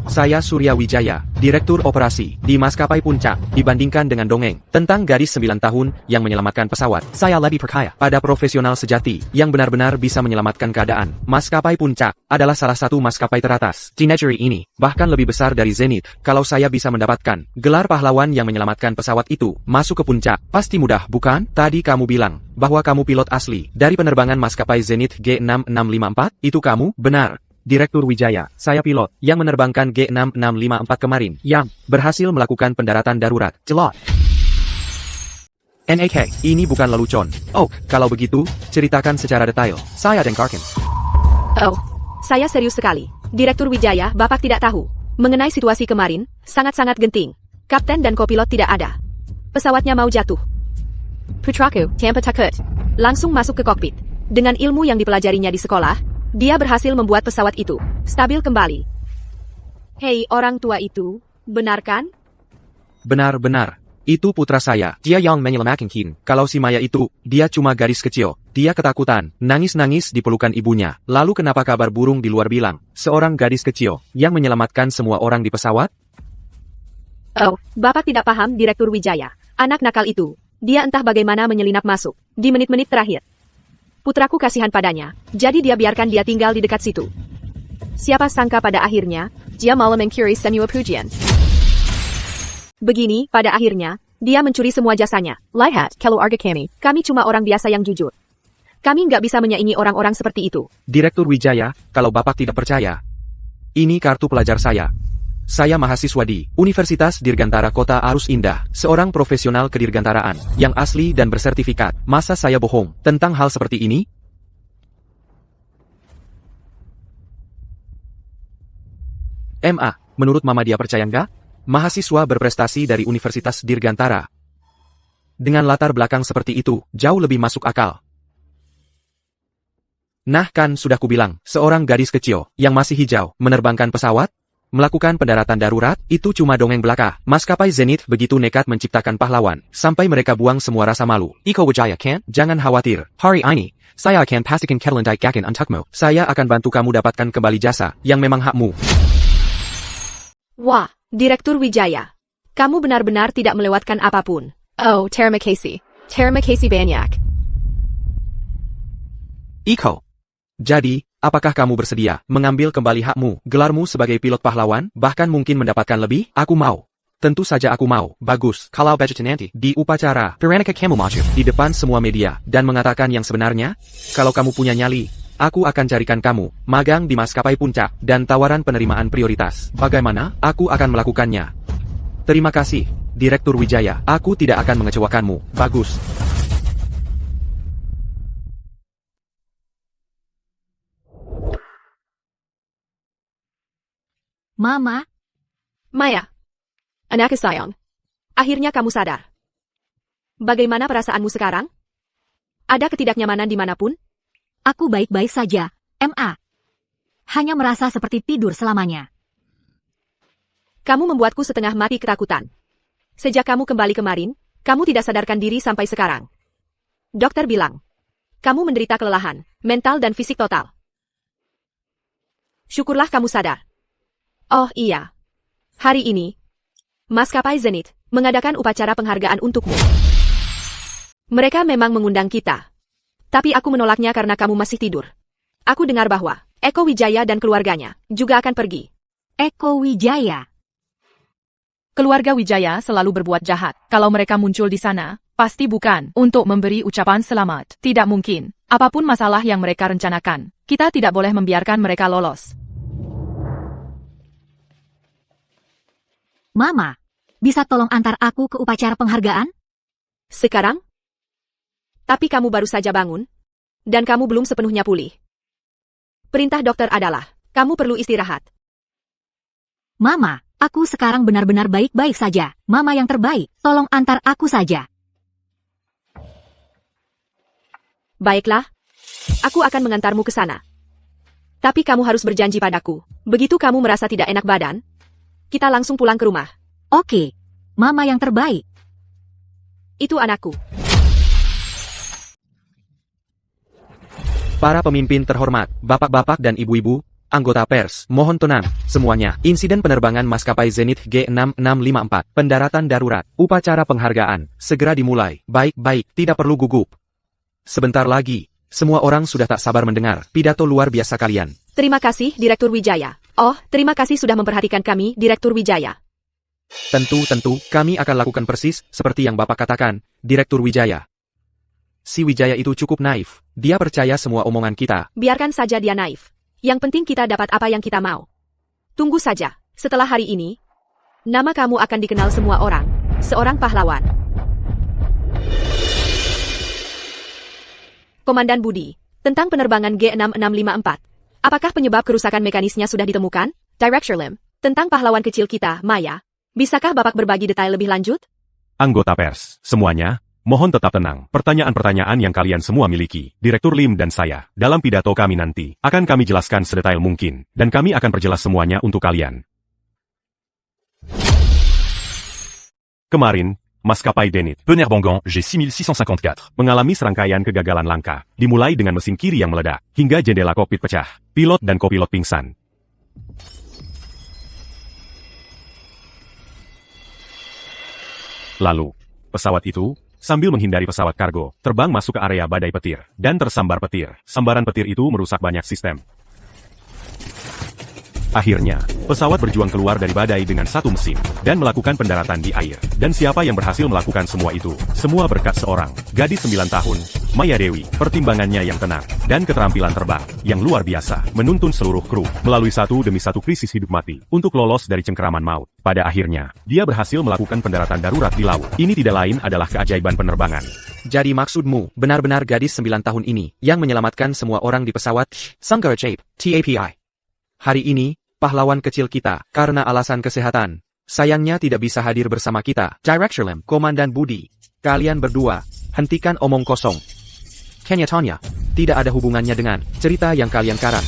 Saya Surya Wijaya, Direktur Operasi di Maskapai Puncak. Dibandingkan dengan dongeng tentang gadis 9 tahun yang menyelamatkan pesawat, saya lebih percaya pada profesional sejati yang benar-benar bisa menyelamatkan keadaan. Maskapai Puncak adalah salah satu maskapai teratas di negeri ini, bahkan lebih besar dari Zenith. Kalau saya bisa mendapatkan gelar pahlawan yang menyelamatkan pesawat itu, masuk ke puncak, pasti mudah, bukan? Tadi kamu bilang bahwa kamu pilot asli dari penerbangan maskapai Zenith G6654, itu kamu? Benar. Direktur Wijaya, saya pilot yang menerbangkan G6654 kemarin, yang berhasil melakukan pendaratan darurat. Jelot. NAK, ini bukan lelucon. Oh, kalau begitu, ceritakan secara detail. Saya dengarkan. Oh, saya serius sekali. Direktur Wijaya, Bapak tidak tahu mengenai situasi kemarin, sangat-sangat genting. Kapten dan kopilot tidak ada. Pesawatnya mau jatuh. Putraku, tanpa takut, langsung masuk ke kokpit. Dengan ilmu yang dipelajarinya di sekolah, dia berhasil membuat pesawat itu stabil kembali. Hei, orang tua itu, benar kan? Benar-benar. Itu putra saya. Dia yang menyelamatkan Kin. Kalau si Maya itu, dia cuma gadis kecil. Dia ketakutan, nangis-nangis di pelukan ibunya. Lalu kenapa kabar burung di luar bilang, seorang gadis kecil yang menyelamatkan semua orang di pesawat? Oh, Bapak tidak paham, Direktur Wijaya. Anak nakal itu, dia entah bagaimana menyelinap masuk di menit-menit terakhir. Putraku kasihan padanya, jadi dia biarkan dia tinggal di dekat situ. Siapa sangka pada akhirnya, dia malah mencuri semua pujian. Begini, pada akhirnya, dia mencuri semua jasanya. Lihat, keluarga kami cuma orang biasa yang jujur. Kami nggak bisa menyaingi orang-orang seperti itu. Direktur Wijaya, kalau Bapak tidak percaya, ini kartu pelajar saya. Saya mahasiswa di Universitas Dirgantara Kota Arus Indah, seorang profesional kedirgantaraan yang asli dan bersertifikat. Masa saya bohong tentang hal seperti ini? MA, menurut Mama dia percaya nggak? Mahasiswa berprestasi dari Universitas Dirgantara. Dengan latar belakang seperti itu, jauh lebih masuk akal. Nah kan sudah kubilang, seorang gadis kecil yang masih hijau menerbangkan pesawat? Melakukan pendaratan darurat, itu cuma dongeng belaka. Maskapai Zenith begitu nekat menciptakan pahlawan, sampai mereka buang semua rasa malu. Eko Wijaya kan? Jangan khawatir. Hari ini, saya akan pastikan Ketelandai Gakin untukmu. Saya akan bantu kamu dapatkan kembali jasa, yang memang hakmu. Wah, Direktur Wijaya. Kamu benar-benar tidak melewatkan apapun. Oh, terima kasih. Terima kasih banyak. Eko. Jadi, apakah kamu bersedia mengambil kembali hakmu, gelarmu sebagai pilot pahlawan, bahkan mungkin mendapatkan lebih? Aku mau. Tentu saja aku mau. Bagus. Kalau budget nanti, di upacara, Peranika kamu maju di depan semua media, dan mengatakan yang sebenarnya, kalau kamu punya nyali, aku akan carikan kamu magang di Maskapai Puncak, dan tawaran penerimaan prioritas. Bagaimana? Aku akan melakukannya. Terima kasih, Direktur Wijaya. Aku tidak akan mengecewakanmu. Bagus. Mama, Maya. Anak sayang. Akhirnya kamu sadar. Bagaimana perasaanmu sekarang? Ada ketidaknyamanan dimanapun? aku baik-baik saja, MA. Hanya merasa seperti tidur selamanya. Kamu membuatku setengah mati ketakutan. Sejak kamu kembali kemarin, kamu tidak sadarkan diri sampai sekarang. Dokter bilang, kamu menderita kelelahan, mental dan fisik total. Syukurlah kamu sadar. Oh iya. Hari ini, Maskapai Zenith mengadakan upacara penghargaan untukmu. Mereka memang mengundang kita. Tapi aku menolaknya karena kamu masih tidur. Aku dengar bahwa Eko Wijaya dan keluarganya juga akan pergi. Eko Wijaya. Keluarga Wijaya selalu berbuat jahat. Kalau mereka muncul di sana, pasti bukan untuk memberi ucapan selamat. Tidak mungkin. Apapun masalah yang mereka rencanakan, kita tidak boleh membiarkan mereka lolos. Mama, bisa tolong antar aku ke upacara penghargaan? Sekarang? Tapi kamu baru saja bangun, dan kamu belum sepenuhnya pulih. Perintah dokter adalah, kamu perlu istirahat. Mama, aku sekarang benar-benar baik-baik saja. Mama yang terbaik, tolong antar aku saja. Baiklah, aku akan mengantarmu ke sana. Tapi kamu harus berjanji padaku, begitu kamu merasa tidak enak badan, kita langsung pulang ke rumah. Oke, Mama yang terbaik. Itu anakku. Para pemimpin terhormat, bapak-bapak dan ibu-ibu, anggota pers, mohon tenang, semuanya. Insiden penerbangan maskapai Zenith G6654, pendaratan darurat, upacara penghargaan, segera dimulai. Baik-baik, tidak perlu gugup. Sebentar lagi, semua orang sudah tak sabar mendengar pidato luar biasa kalian. Terima kasih, Direktur Wijaya. Oh, terima kasih sudah memperhatikan kami, Direktur Wijaya. Tentu, kami akan lakukan persis seperti yang Bapak katakan, Direktur Wijaya. Si Wijaya itu cukup naif, dia percaya semua omongan kita. Biarkan saja dia naif. Yang penting kita dapat apa yang kita mau. Tunggu saja, setelah hari ini, nama kamu akan dikenal semua orang, seorang pahlawan. Komandan Budi, tentang penerbangan G6654. Apakah penyebab kerusakan mekanisnya sudah ditemukan? Director Lim, tentang pahlawan kecil kita, Maya. Bisakah Bapak berbagi detail lebih lanjut? Anggota pers, semuanya, mohon tetap tenang. Pertanyaan-pertanyaan yang kalian semua miliki, Direktur Lim dan saya, dalam pidato kami nanti, akan kami jelaskan sedetail mungkin, dan kami akan perjelas semuanya untuk kalian. Kemarin, Maskapai Zenith Penerbangan G6654. mengalami serangkaian kegagalan langka, dimulai dengan mesin kiri yang meledak, hingga jendela kokpit pecah, pilot dan kopilot pingsan. Lalu, pesawat itu, sambil menghindari pesawat kargo, terbang masuk ke area badai petir, dan tersambar petir. Sambaran petir itu merusak banyak sistem. Akhirnya, pesawat berjuang keluar dari badai dengan satu mesin, dan melakukan pendaratan di air. Dan siapa yang berhasil melakukan semua itu? Semua berkat seorang gadis 9 tahun, Maya Dewi. Pertimbangannya yang tenang, dan keterampilan terbang, yang luar biasa, menuntun seluruh kru, melalui satu demi satu krisis hidup mati, untuk lolos dari cengkeraman maut. Pada akhirnya, dia berhasil melakukan pendaratan darurat di laut. Ini tidak lain adalah keajaiban penerbangan. Jadi maksudmu, benar-benar gadis 9 tahun ini, yang menyelamatkan semua orang di pesawat Sanggar Ajaib, TAPI. Hari ini, pahlawan kecil kita, karena alasan kesehatan, sayangnya tidak bisa hadir bersama kita. Director Lim, Komandan Budi, kalian berdua, hentikan omong kosong. Kenyataannya, tidak ada hubungannya dengan cerita yang kalian karang.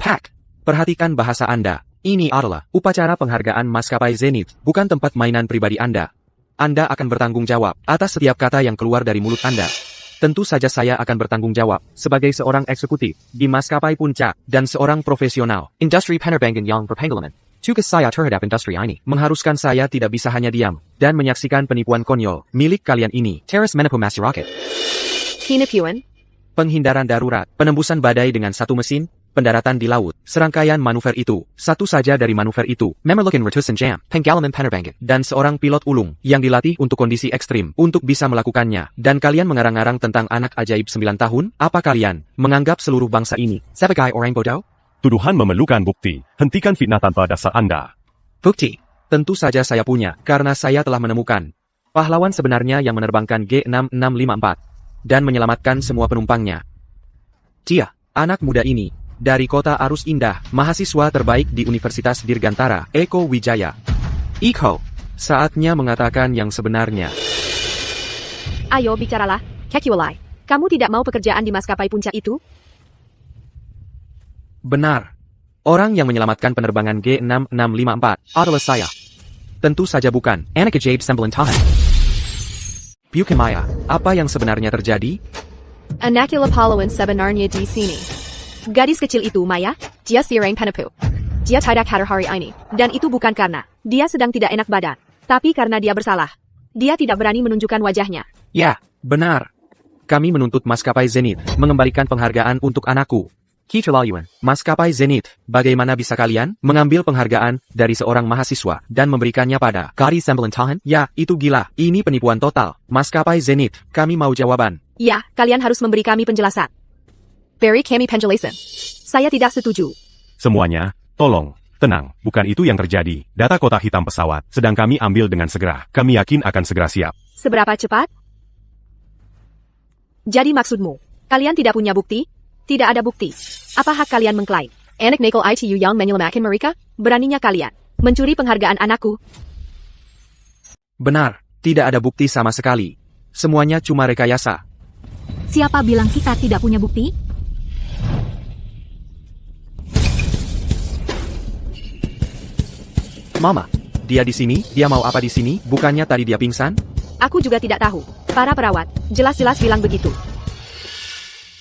Pak, perhatikan bahasa Anda. Ini adalah upacara penghargaan maskapai Zenith, bukan tempat mainan pribadi Anda. Anda akan bertanggung jawab atas setiap kata yang keluar dari mulut Anda. Tentu saja saya akan bertanggung jawab, sebagai seorang eksekutif, di maskapai puncak, dan seorang profesional. Industri penerbangan yang berpengalaman. Tugas saya terhadap industri ini, mengharuskan saya tidak bisa hanya diam, dan menyaksikan penipuan konyol, milik kalian ini. Teras menipu masyarakat. Penipuan? Penghindaran darurat, penembusan badai dengan satu mesin, pendaratan di laut, serangkaian manuver itu, satu saja dari manuver itu, memerlukan ratusan jam, pengalaman penerbangan, dan seorang pilot ulung, yang dilatih untuk kondisi ekstrim, untuk bisa melakukannya, dan kalian mengarang-arang tentang anak ajaib 9 tahun, apa kalian, menganggap seluruh bangsa ini, sebagai orang bodoh? Tuduhan memerlukan bukti, hentikan fitnah tanpa dasar Anda. Bukti, tentu saja saya punya, karena saya telah menemukan pahlawan sebenarnya yang menerbangkan G6654, dan menyelamatkan semua penumpangnya. Dia, anak muda ini, dari kota Arus Indah, mahasiswa terbaik di Universitas Dirgantara, Eko Wijaya. Eko, saatnya mengatakan yang sebenarnya. Ayo bicaralah, Kekiwalai. Kamu tidak mau pekerjaan di maskapai puncak itu? Benar. Orang yang menyelamatkan penerbangan G6654 adalah saya. Tentu saja bukan anak ajaib sembilan tahun. Maya, apa yang sebenarnya terjadi? Anakila pahlawan sebenarnya di sini. Gadis kecil itu, Maya, dia seorang penipu. Dia tidak hadir hari ini. Dan itu bukan karena dia sedang tidak enak badan. Tapi karena dia bersalah. Dia tidak berani menunjukkan wajahnya. Ya, benar. Kami menuntut maskapai Zenith mengembalikan penghargaan untuk anakku. Keterlaluan. Maskapai Zenith, bagaimana bisa kalian mengambil penghargaan dari seorang mahasiswa dan memberikannya pada Gadis Sembilan Tahun? Ya, itu gila. Ini penipuan total. Maskapai Zenith, kami mau jawaban. Ya, kalian harus memberi kami penjelasan. Beri kami penjelasan. Saya tidak setuju. Semuanya, tolong, tenang, bukan itu yang terjadi. Data kotak hitam pesawat sedang kami ambil dengan segera. Kami yakin akan segera siap. Seberapa cepat? Jadi maksudmu, kalian tidak punya bukti? Tidak ada bukti. Apa hak kalian mengklaim? Anak nakal itu yang menyelamatkan mereka? Beraninya kalian mencuri penghargaan anakku? Benar, tidak ada bukti sama sekali. Semuanya cuma rekayasa. Siapa bilang kita tidak punya bukti? Mama, dia di sini, dia mau apa di sini? Bukannya tadi dia pingsan? Aku juga tidak tahu. Para perawat, jelas-jelas bilang begitu.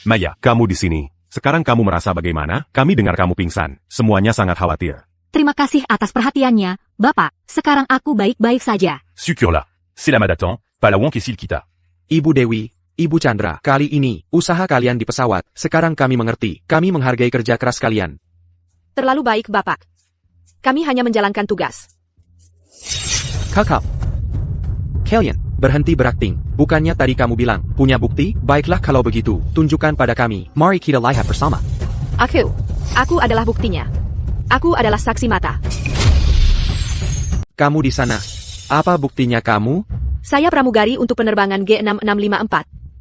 Maya, kamu di sini. Sekarang kamu merasa bagaimana? Kami dengar kamu pingsan. Semuanya sangat khawatir. Terima kasih atas perhatiannya, Bapak. Sekarang aku baik-baik saja. Sucure-là. C'est la Madatan, pas la Wonk et Silkita. Ibu Dewi, Ibu Chandra, kali ini, usaha kalian di pesawat. Sekarang kami mengerti. Kami menghargai kerja keras kalian. Terlalu baik, Bapak. Kami hanya menjalankan tugas. Kakak. Kalian, berhenti berakting. Bukannya tadi kamu bilang, punya bukti? Baiklah kalau begitu, tunjukkan pada kami. Mari kita lihat bersama. Aku adalah buktinya. Aku adalah saksi mata. Kamu di sana. Apa buktinya kamu? Saya pramugari untuk penerbangan G6654.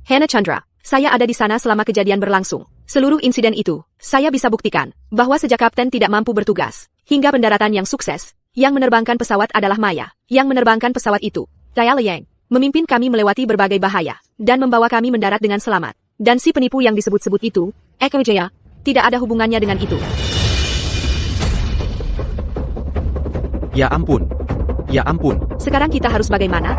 Hannah Chandra. Saya ada di sana selama kejadian berlangsung. Seluruh insiden itu, saya bisa buktikan bahwa sejak kapten tidak mampu bertugas, hingga pendaratan yang sukses, yang menerbangkan pesawat adalah Maya, yang menerbangkan pesawat itu. Diala Yang memimpin kami melewati berbagai bahaya, dan membawa kami mendarat dengan selamat. Dan si penipu yang disebut-sebut itu, Eko Wijaya, tidak ada hubungannya dengan itu. Ya ampun. Ya ampun. Sekarang kita harus bagaimana?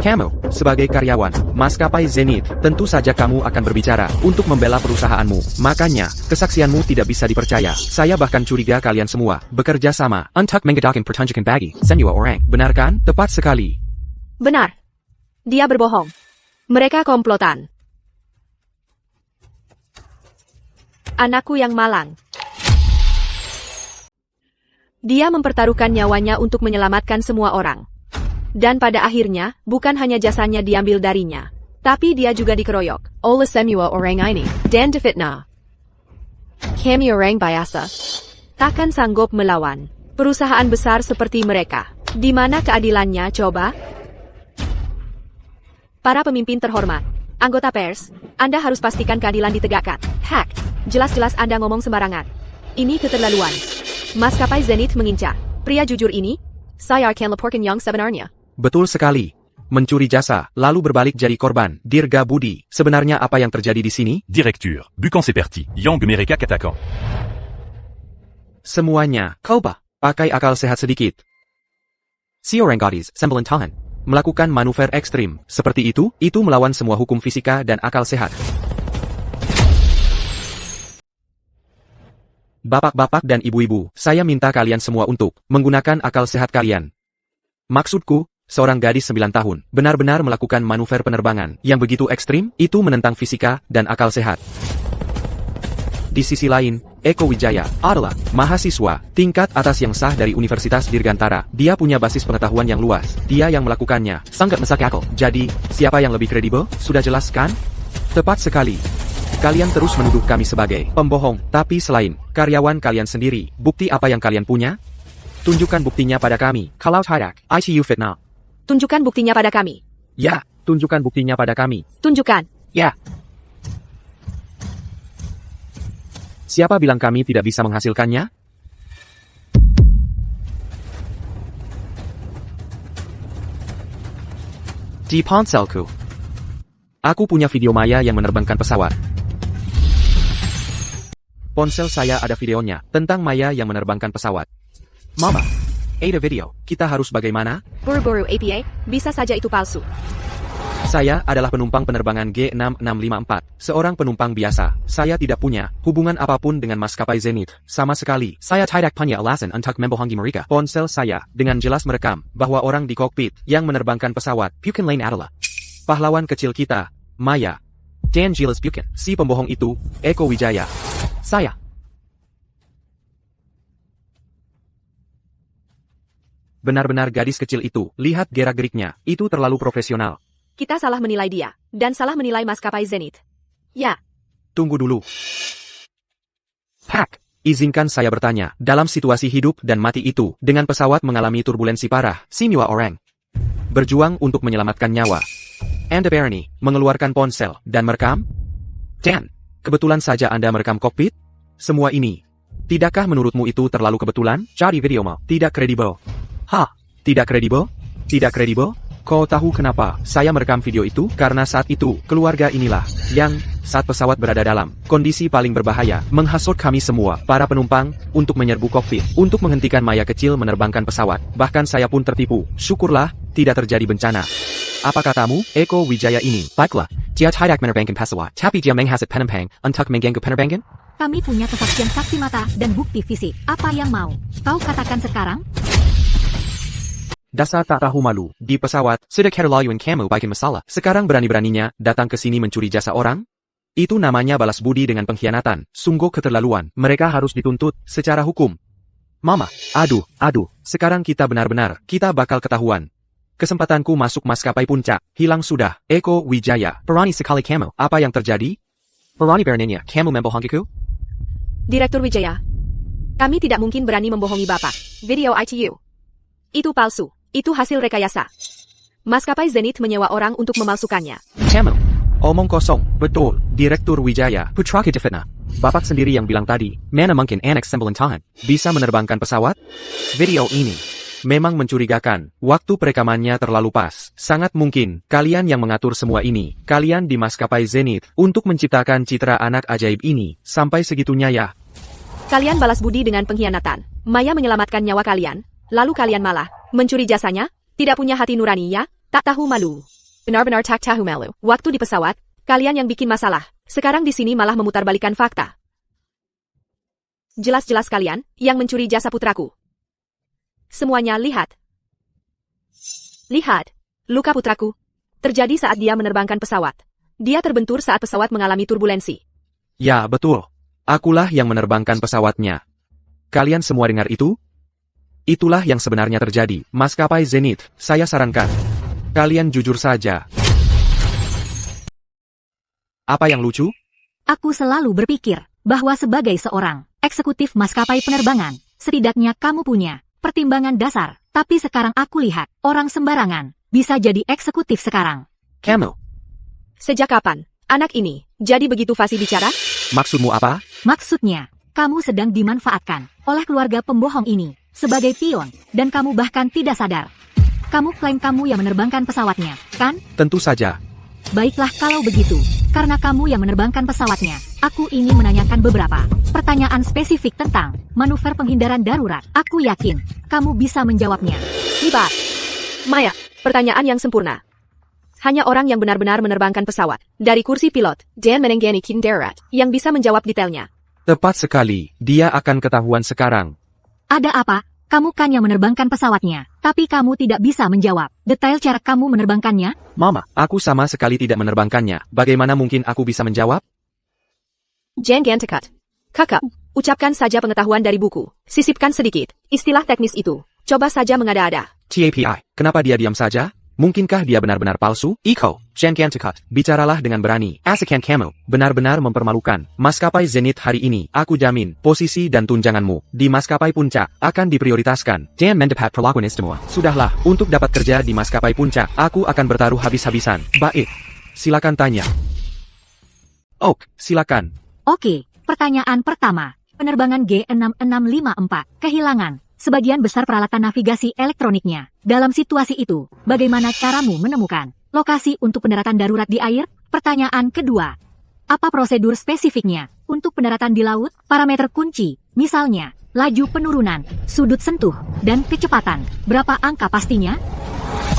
Kamu, sebagai karyawan, maskapai Zenith, tentu saja kamu akan berbicara untuk membela perusahaanmu. Makanya, kesaksianmu tidak bisa dipercaya. Saya bahkan curiga kalian semua bekerja sama. Untuk mengadakan pertunjukan bagi semua orang. Benar kan? Tepat sekali. Benar. Dia berbohong. Mereka komplotan. Anakku yang malang. Dia mempertaruhkan nyawanya untuk menyelamatkan semua orang. Dan pada akhirnya, bukan hanya jasanya diambil darinya, tapi dia juga dikeroyok oleh semua orang ini dan difitnah. Kami orang biasa takkan sanggup melawan perusahaan besar seperti mereka. Di mana keadilannya, coba? Para pemimpin terhormat, anggota pers, Anda harus pastikan keadilan ditegakkan. Hack, jelas-jelas Anda ngomong sembarangan. Ini keterlaluan. Maskapai Zenith mengincar pria jujur ini. Saya akan laporkan yang sebenarnya. Betul sekali. Mencuri jasa, lalu berbalik jadi korban. Dirga Budi, sebenarnya apa yang terjadi di sini? Directure. Bukan seperti. Yang mereka katakan. Semuanya, coba, pakai akal sehat sedikit. Si orang gadis, sembilan tahun, melakukan manuver ekstrim, seperti itu melawan semua hukum fisika dan akal sehat. Bapak-bapak dan ibu-ibu, saya minta kalian semua untuk menggunakan akal sehat kalian. Maksudku, seorang gadis 9 tahun benar-benar melakukan manuver penerbangan yang begitu ekstrim, itu menentang fisika dan akal sehat. Di sisi lain, Eko Wijaya adalah mahasiswa tingkat atas yang sah dari Universitas Dirgantara. Dia punya basis pengetahuan yang luas. Dia yang melakukannya sangat masuk akal. Jadi, siapa yang lebih kredibel? Sudah jelas kan? Tepat sekali. Kalian terus menuduh kami sebagai pembohong. Tapi selain karyawan kalian sendiri, bukti apa yang kalian punya? Tunjukkan buktinya pada kami. Kalau tidak, ICU fitnah. Tunjukkan buktinya pada kami. Ya, tunjukkan buktinya pada kami. Tunjukkan. Ya. Siapa bilang kami tidak bisa menghasilkannya? Di ponselku. Aku punya video Maya yang menerbangkan pesawat. Ponsel saya ada videonya tentang Maya yang menerbangkan pesawat. Mama, ada video. Kita harus bagaimana? Buru-buru APA, bisa saja itu palsu. Saya adalah penumpang penerbangan G6654, seorang penumpang biasa. Saya tidak punya hubungan apapun dengan maskapai Zenith, sama sekali. Saya tidak punya alasan untuk membohongi mereka. Ponsel saya dengan jelas merekam bahwa orang di kokpit yang menerbangkan pesawat Bukan lain adalah pahlawan kecil kita, Maya, dan Giles Bukan. Si pembohong itu, Eko Wijaya. Saya. Benar-benar gadis kecil itu, lihat gerak-geriknya, itu terlalu profesional. Kita salah menilai dia, dan salah menilai maskapai Zenith. Ya, Tunggu dulu. Pak, izinkan saya bertanya, dalam situasi hidup dan mati itu, dengan pesawat mengalami turbulensi parah, semua orang berjuang untuk menyelamatkan nyawa. Anda berani mengeluarkan ponsel dan merekam? Dan, kebetulan saja Anda merekam kokpit? Semua ini, tidakkah menurutmu itu terlalu kebetulan? Jadi videomu tidak kredibel. Hah? Tidak kredibel? Tidak kredibel? Kau tahu kenapa saya merekam video itu? Karena saat itu, keluarga inilah yang, saat pesawat berada dalam kondisi paling berbahaya, menghasut kami semua, para penumpang, untuk menyerbu kokpit, untuk menghentikan Maya kecil menerbangkan pesawat. Bahkan saya pun tertipu. Syukurlah, tidak terjadi bencana. Apa katamu, Eko Wijaya ini? Baiklah, dia tidak menerbangkan pesawat, tapi dia menghasut penumpang untuk mengganggu penerbangan? Kami punya kesaksian saksi mata dan bukti fisik. Apa yang mau kau katakan sekarang? Dasar tak tahu malu, di pesawat, sudah keterlaluan kamu bikin masalah. Sekarang berani-beraninya datang ke sini mencuri jasa orang? Itu namanya balas budi dengan pengkhianatan. Sungguh keterlaluan. Mereka harus dituntut secara hukum. Mama, aduh, sekarang kita benar-benar, kita bakal ketahuan. Kesempatanku masuk maskapai puncak, hilang sudah. Eko Wijaya, berani sekali kamu. Apa yang terjadi? Berani beraninya, kamu membohongiku? Direktur Wijaya. Kami tidak mungkin berani membohongi Bapak. Video ITU. Itu palsu. Itu hasil rekayasa. Maskapai Zenith menyewa orang untuk memalsukannya. Kamu, omong kosong, betul. Direktur Wijaya, putra kita fitnah. Bapak sendiri yang bilang tadi, mana mungkin anak sembilan bisa menerbangkan pesawat? Video ini memang mencurigakan. Waktu perekamannya terlalu pas. Sangat mungkin, kalian yang mengatur semua ini, kalian di maskapai Zenith, untuk menciptakan citra anak ajaib ini, sampai segitunya ya. Kalian balas budi dengan pengkhianatan. Maya menyelamatkan nyawa kalian, lalu kalian malah mencuri jasanya? Tidak punya hati nurani ya? Tak tahu malu. Benar-benar tak tahu malu. Waktu di pesawat, kalian yang bikin masalah. Sekarang di sini malah memutarbalikkan fakta. Jelas-jelas kalian yang mencuri jasa putraku. Semuanya lihat. Lihat. Luka putraku terjadi saat dia menerbangkan pesawat. Dia terbentur saat pesawat mengalami turbulensi. Ya, betul. Akulah yang menerbangkan pesawatnya. Kalian semua dengar itu? Itulah yang sebenarnya terjadi. Maskapai Zenith, saya sarankan kalian jujur saja. Apa yang lucu? Aku selalu berpikir bahwa sebagai seorang eksekutif maskapai penerbangan, setidaknya kamu punya pertimbangan dasar. Tapi sekarang aku lihat, orang sembarangan bisa jadi eksekutif sekarang. Kamu, Sejak kapan anak ini jadi begitu fasih bicara? maksudmu apa? Maksudnya, kamu sedang dimanfaatkan oleh keluarga pembohong ini sebagai pion, dan kamu bahkan tidak sadar. Kamu klaim kamu yang menerbangkan pesawatnya, kan? Tentu saja. Baiklah kalau begitu, karena kamu yang menerbangkan pesawatnya, aku ingin menanyakan beberapa pertanyaan spesifik tentang manuver penghindaran darurat. Aku yakin kamu bisa menjawabnya. Libat. Maya, pertanyaan yang sempurna. Hanya orang yang benar-benar menerbangkan pesawat dari kursi pilot dan menenggani darat yang bisa menjawab detailnya. Tepat sekali, dia akan ketahuan sekarang. Ada apa? Kamu kan yang menerbangkan pesawatnya, tapi kamu tidak bisa menjawab detail cara kamu menerbangkannya? Mama, aku sama sekali tidak menerbangkannya. Bagaimana mungkin aku bisa menjawab? Jangan tekat. Kakak, ucapkan saja pengetahuan dari buku. Sisipkan sedikit istilah teknis itu. Coba saja mengada-ada. TAPI, kenapa dia diam saja? Mungkinkah dia benar-benar palsu? Iko, jangan tekat. Bicaralah dengan berani. Asakan kamu benar-benar mempermalukan. Maskapai Zenith hari ini, aku jamin, posisi dan tunjanganmu di maskapai puncak akan diprioritaskan. Jangan mendapat perlakuan istimewa. Sudahlah, untuk dapat kerja di maskapai puncak, aku akan bertaruh habis-habisan. Baik, silakan tanya. Oke, silakan. Oke, pertanyaan pertama. Penerbangan G6654 kehilangan sebagian besar peralatan navigasi elektroniknya. Dalam situasi itu, bagaimana caramu menemukan lokasi untuk pendaratan darurat di air? Pertanyaan kedua. Apa prosedur spesifiknya untuk pendaratan di laut? Parameter kunci, misalnya, laju penurunan, sudut sentuh, dan kecepatan. Berapa angka pastinya?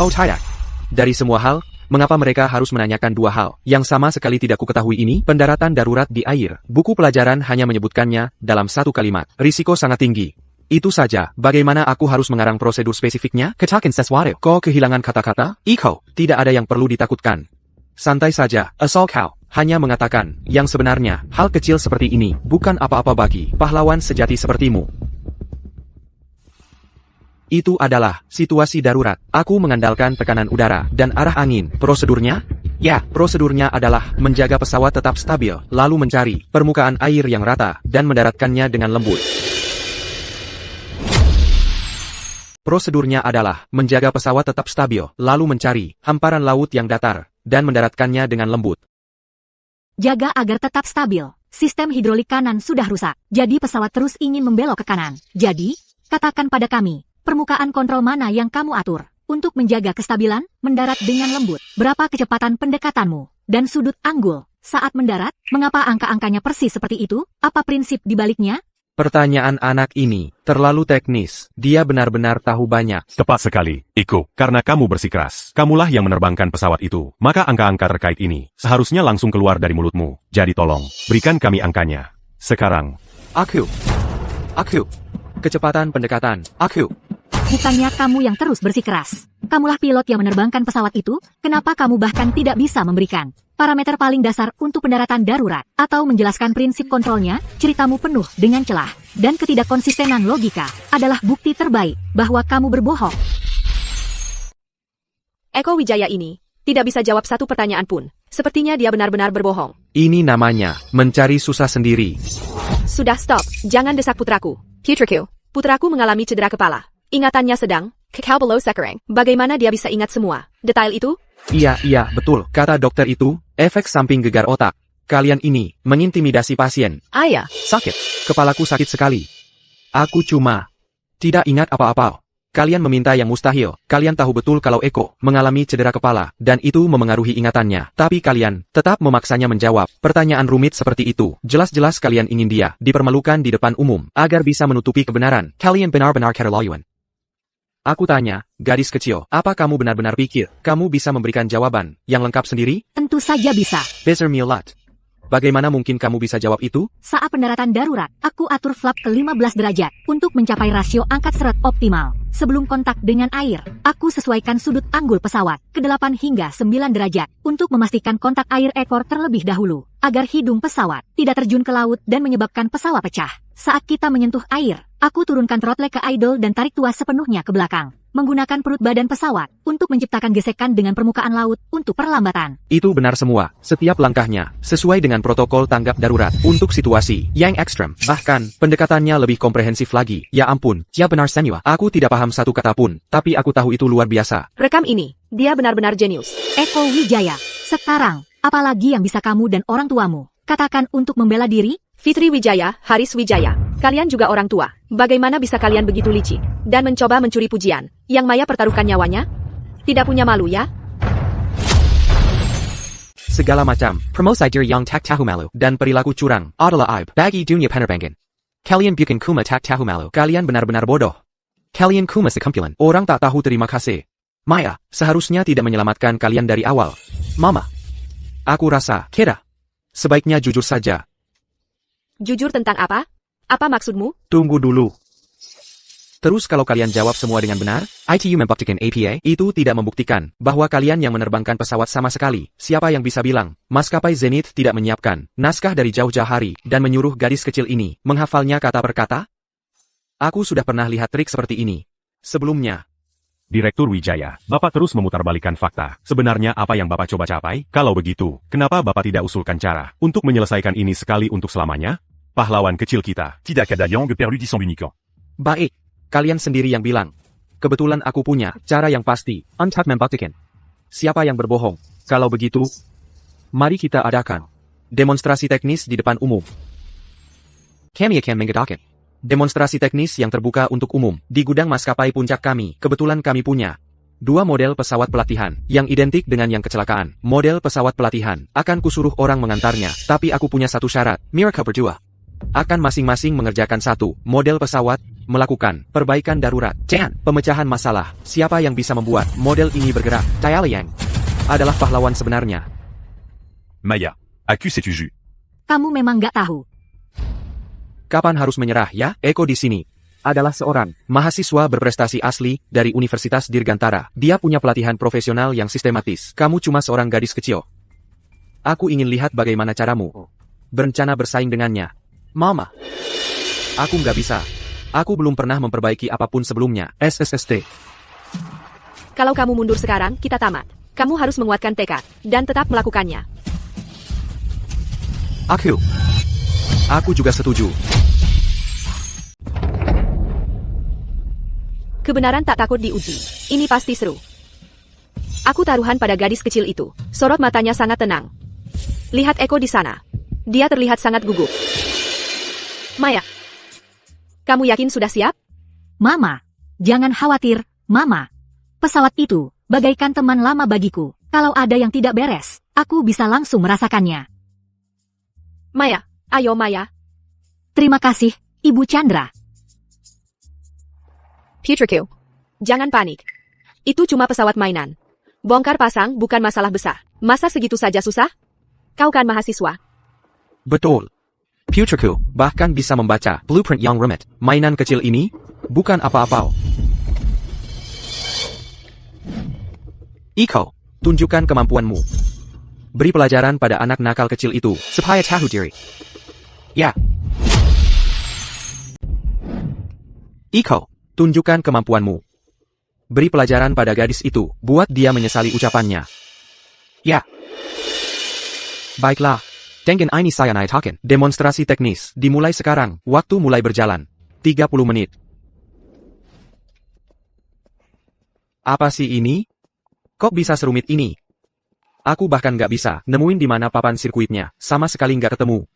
Oh tidak. Dari semua hal, Mengapa mereka harus menanyakan dua hal yang sama sekali tidak kuketahui ini? Pendaratan darurat di air. Buku pelajaran hanya menyebutkannya dalam satu kalimat. Risiko sangat tinggi. Itu saja. Bagaimana aku harus mengarang prosedur spesifiknya? Katakan sesuatu. Kau kehilangan kata-kata? Iko. Tidak ada yang perlu ditakutkan. Santai saja. Asal kau hanya mengatakan yang sebenarnya. Hal kecil seperti ini bukan apa-apa bagi pahlawan sejati sepertimu. Itu adalah situasi darurat. Aku mengandalkan tekanan udara dan arah angin. Prosedurnya? Ya, prosedurnya adalah menjaga pesawat tetap stabil, lalu mencari permukaan air yang rata dan mendaratkannya dengan lembut. Prosedurnya adalah menjaga pesawat tetap stabil, lalu mencari hamparan laut yang datar dan mendaratkannya dengan lembut. Jaga agar tetap stabil. Sistem hidrolik kanan sudah rusak, jadi pesawat terus ingin membelok ke kanan. Jadi, katakan pada kami, permukaan kontrol mana yang kamu atur untuk menjaga kestabilan, mendarat dengan lembut. Berapa kecepatan pendekatanmu dan sudut anggul saat mendarat? Mengapa angka-angkanya persis seperti itu? Apa prinsip di baliknya? Pertanyaan anak ini terlalu teknis. Dia benar-benar tahu banyak. Tepat sekali, Iko. Karena kamu bersikeras. Kamulah yang menerbangkan pesawat itu. Maka angka-angka terkait ini seharusnya langsung keluar dari mulutmu. Jadi tolong, berikan kami angkanya. Sekarang. Aku. Kecepatan pendekatan. Aku. Bukannya kamu yang terus bersikeras. Kamulah pilot yang menerbangkan pesawat itu, kenapa kamu bahkan tidak bisa memberikan parameter paling dasar untuk pendaratan darurat, atau menjelaskan prinsip kontrolnya? Ceritamu penuh dengan celah, dan ketidakkonsistenan logika adalah bukti terbaik bahwa kamu berbohong. Eko Wijaya ini tidak bisa jawab satu pertanyaan pun. Sepertinya dia benar-benar berbohong. Ini namanya mencari susah sendiri. Sudah stop, jangan desak putraku. Putraku, putraku mengalami cedera kepala. Ingatannya sedang, kekal below sekarang. Bagaimana dia bisa ingat semua detail itu? Iya, betul. Kata dokter itu, efek samping gegar otak. Kalian ini mengintimidasi pasien. Ayah, Sakit. Kepalaku sakit sekali. Aku cuma tidak ingat apa-apa. Kalian meminta yang mustahil. Kalian tahu betul kalau Eko mengalami cedera kepala, dan itu memengaruhi ingatannya. Tapi kalian tetap memaksanya menjawab pertanyaan rumit seperti itu. Jelas-jelas kalian ingin dia dipermalukan di depan umum, agar bisa menutupi kebenaran. Kalian benar-benar keterlaluan. Aku tanya, gadis kecil, apa kamu benar-benar pikir kamu bisa memberikan jawaban yang lengkap sendiri? Tentu saja bisa. Bezer Milat. Bagaimana mungkin kamu bisa jawab itu? Saat pendaratan darurat, aku atur flap ke 15 derajat untuk mencapai rasio angkat seret optimal. Sebelum kontak dengan air, aku sesuaikan sudut anggul pesawat ke 8 hingga 9 derajat untuk memastikan kontak air ekor terlebih dahulu, agar hidung pesawat tidak terjun ke laut dan menyebabkan pesawat pecah. Saat kita menyentuh air, aku turunkan throttle ke idle dan tarik tuas sepenuhnya ke belakang, menggunakan perut badan pesawat untuk menciptakan gesekan dengan permukaan laut untuk perlambatan. Itu benar semua, setiap langkahnya sesuai dengan protokol tanggap darurat untuk situasi yang ekstrem. Bahkan, pendekatannya lebih komprehensif lagi. Ya ampun, ya benar Senua. Aku tidak paham satu kata pun, tapi aku tahu itu luar biasa. rekam ini. Dia benar-benar jenius. Eko Wijaya, sekarang, apalagi yang bisa kamu dan orang tuamu katakan untuk membela diri? Fitri Wijaya, Haris Wijaya. Kalian juga orang tua. Bagaimana bisa kalian begitu licik dan mencoba mencuri pujian yang Maya pertaruhkan nyawanya? Tidak punya malu ya? Segala macam, promosidir yang tak tahu malu, dan perilaku curang adalah aib bagi dunia penerbangan. Kalian bukan cuma tak tahu malu, kalian benar-benar bodoh. Kalian cuma sekumpulan orang tak tahu terima kasih. Maya, seharusnya tidak menyelamatkan kalian dari awal. Mama, aku rasa kita sebaiknya jujur saja. Jujur tentang apa? Apa maksudmu? Tunggu dulu. Terus kalau kalian jawab semua dengan benar, ITU membuktikan APA itu tidak membuktikan bahwa kalian yang menerbangkan pesawat sama sekali. Siapa yang bisa bilang, maskapai Zenith tidak menyiapkan naskah dari jauh-jauh hari dan menyuruh gadis kecil ini menghafalnya kata per kata? Aku sudah pernah lihat trik seperti ini sebelumnya. Direktur Wijaya, Bapak terus memutarbalikkan fakta. Sebenarnya apa yang Bapak coba capai? Kalau begitu, kenapa Bapak tidak usulkan cara untuk menyelesaikan ini sekali untuk selamanya? Pahlawan kecil kita. Tidak ada yang perdu di Sambunikon. Baik, kalian sendiri yang bilang. Kebetulan aku punya cara yang pasti untuk membuktikan. Siapa yang berbohong? Kalau begitu, mari kita adakan demonstrasi teknis di depan umum. Kami akan mengadakan demonstrasi teknis yang terbuka untuk umum di gudang maskapai puncak kami. Kebetulan kami punya 2 model pesawat pelatihan yang identik dengan yang kecelakaan. Model pesawat pelatihan akan kusuruh orang mengantarnya, tapi aku punya satu syarat. Mereka berdua akan masing-masing mengerjakan satu model pesawat, melakukan perbaikan darurat. Pemecahan masalah. Siapa yang bisa membuat model ini bergerak? Yang adalah pahlawan sebenarnya. Maya, à qui sais-tu ju? Kamu memang gak tahu. Kapan harus menyerah ya? Eko di sini adalah seorang mahasiswa berprestasi asli dari Universitas Dirgantara. Dia punya pelatihan profesional yang sistematis. Kamu cuma seorang gadis kecil. Aku ingin lihat bagaimana caramu berencana bersaing dengannya. Mama, aku nggak bisa. Aku belum pernah memperbaiki apapun sebelumnya. SSST. Kalau kamu mundur sekarang, kita tamat. Kamu harus menguatkan tekad dan tetap melakukannya. Aku juga setuju. Kebenaran tak takut diuji. Ini pasti seru. Aku taruhan pada gadis kecil itu. Sorot matanya sangat tenang. Lihat Eko di sana. Dia terlihat sangat gugup. Maya, kamu yakin sudah siap? Mama, jangan khawatir, Mama. Pesawat itu bagaikan teman lama bagiku. Kalau ada yang tidak beres, aku bisa langsung merasakannya. Maya, ayo Maya. Terima kasih, Ibu Chandra. Future jangan panik. Itu cuma pesawat mainan. Bongkar pasang bukan masalah besar. Masa segitu saja susah? Kau kan mahasiswa. Betul. Futureku bahkan bisa membaca blueprint yang rumit. Mainan kecil ini bukan apa-apa. Iko, tunjukkan kemampuanmu. Beri pelajaran pada anak nakal kecil itu, supaya tahu diri. Ya. Iko, tunjukkan kemampuanmu. Beri pelajaran pada gadis itu, buat dia menyesali ucapannya. Ya. Baiklah. Dengan ini saya naikkan. Demonstrasi teknis dimulai sekarang. Waktu mulai berjalan. 30 menit. Apa sih ini? Kok bisa serumit ini? Aku bahkan nggak bisa nemuin di mana papan sirkuitnya. Sama sekali nggak ketemu.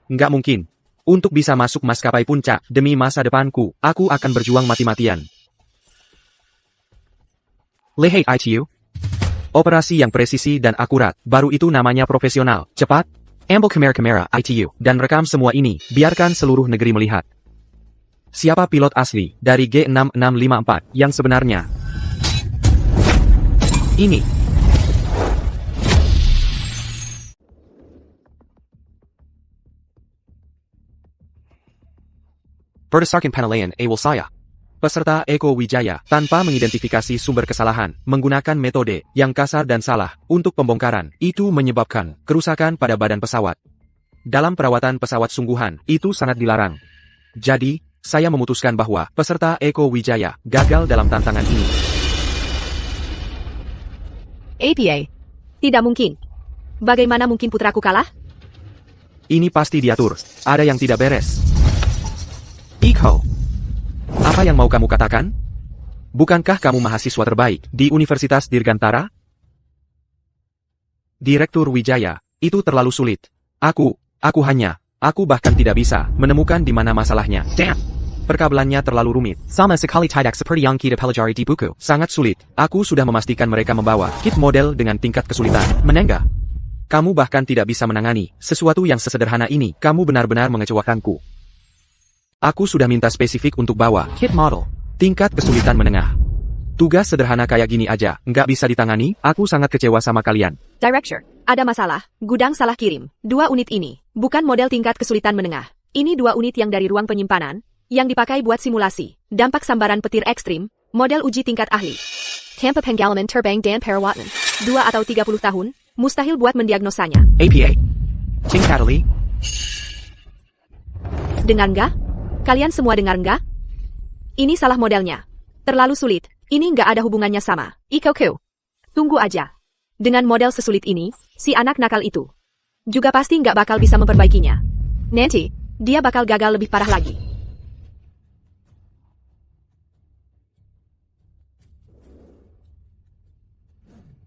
Nggak mungkin. Untuk bisa masuk maskapai puncak, demi masa depanku, aku akan berjuang mati-matian. Lihat ITU. Operasi yang presisi dan akurat, baru itu namanya profesional. Cepat, ambil kamera ITU, dan rekam semua ini, biarkan seluruh negeri melihat. Siapa pilot asli dari G6654 yang sebenarnya? Ini. Berdasarkan penilaian awal saya, peserta Eko Wijaya tanpa mengidentifikasi sumber kesalahan menggunakan metode yang kasar dan salah untuk pembongkaran. Itu menyebabkan kerusakan pada badan pesawat. Dalam perawatan pesawat sungguhan, itu sangat dilarang. Jadi, saya memutuskan bahwa peserta Eko Wijaya gagal dalam tantangan ini. APA. Tidak mungkin. Bagaimana mungkin putraku kalah? Ini pasti diatur. Ada yang tidak beres. Iko. Apa yang mau kamu katakan? Bukankah kamu mahasiswa terbaik di Universitas Dirgantara? Direktur Wijaya, itu terlalu sulit. Aku bahkan tidak bisa menemukan di mana masalahnya. Damn! Perkabelannya terlalu rumit. Sama sekali tidak seperti yang kita pelajari di buku. Sangat sulit. Aku sudah memastikan mereka membawa kit model dengan tingkat kesulitan menengah. Kamu bahkan tidak bisa menangani sesuatu yang sesederhana ini. Kamu benar-benar mengecewakanku. Aku sudah minta spesifik untuk bawa kit model tingkat kesulitan menengah. Tugas sederhana kayak gini aja nggak bisa ditangani. Aku sangat kecewa sama kalian. Director, ada masalah. Gudang salah kirim. 2 unit ini bukan model tingkat kesulitan menengah. Ini 2 unit yang dari ruang penyimpanan yang dipakai buat simulasi dampak sambaran petir ekstrim, model uji tingkat ahli. Tampa Penggalaman Terbang dan Perawatan. 2 atau 30 tahun, mustahil buat mendiagnosanya. APA. Ching Cataly. Dengar nggak? Kalian semua dengar nggak? Ini salah modelnya. Terlalu sulit. Ini nggak ada hubungannya sama Iko. Tunggu aja. Dengan model sesulit ini, si anak nakal itu juga pasti nggak bakal bisa memperbaikinya. Nanti, dia bakal gagal lebih parah lagi.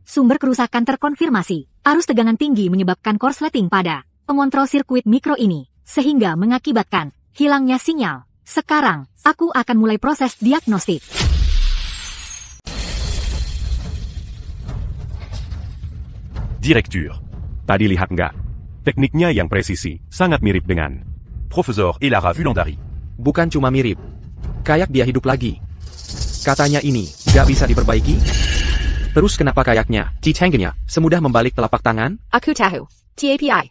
Sumber kerusakan terkonfirmasi. Arus tegangan tinggi menyebabkan korsleting pada pengontrol sirkuit mikro ini, sehingga mengakibatkan hilangnya sinyal. Sekarang, aku akan mulai proses diagnostik. Directeur. Tadi lihat nggak? Tekniknya yang presisi, sangat mirip dengan Professeur Elara Vulandari. Bukan cuma mirip, Kayak dia hidup lagi. Katanya ini, gak bisa diperbaiki? Terus kenapa kayaknya, Cicenggennya, semudah membalik telapak tangan? Aku tahu. TAPI.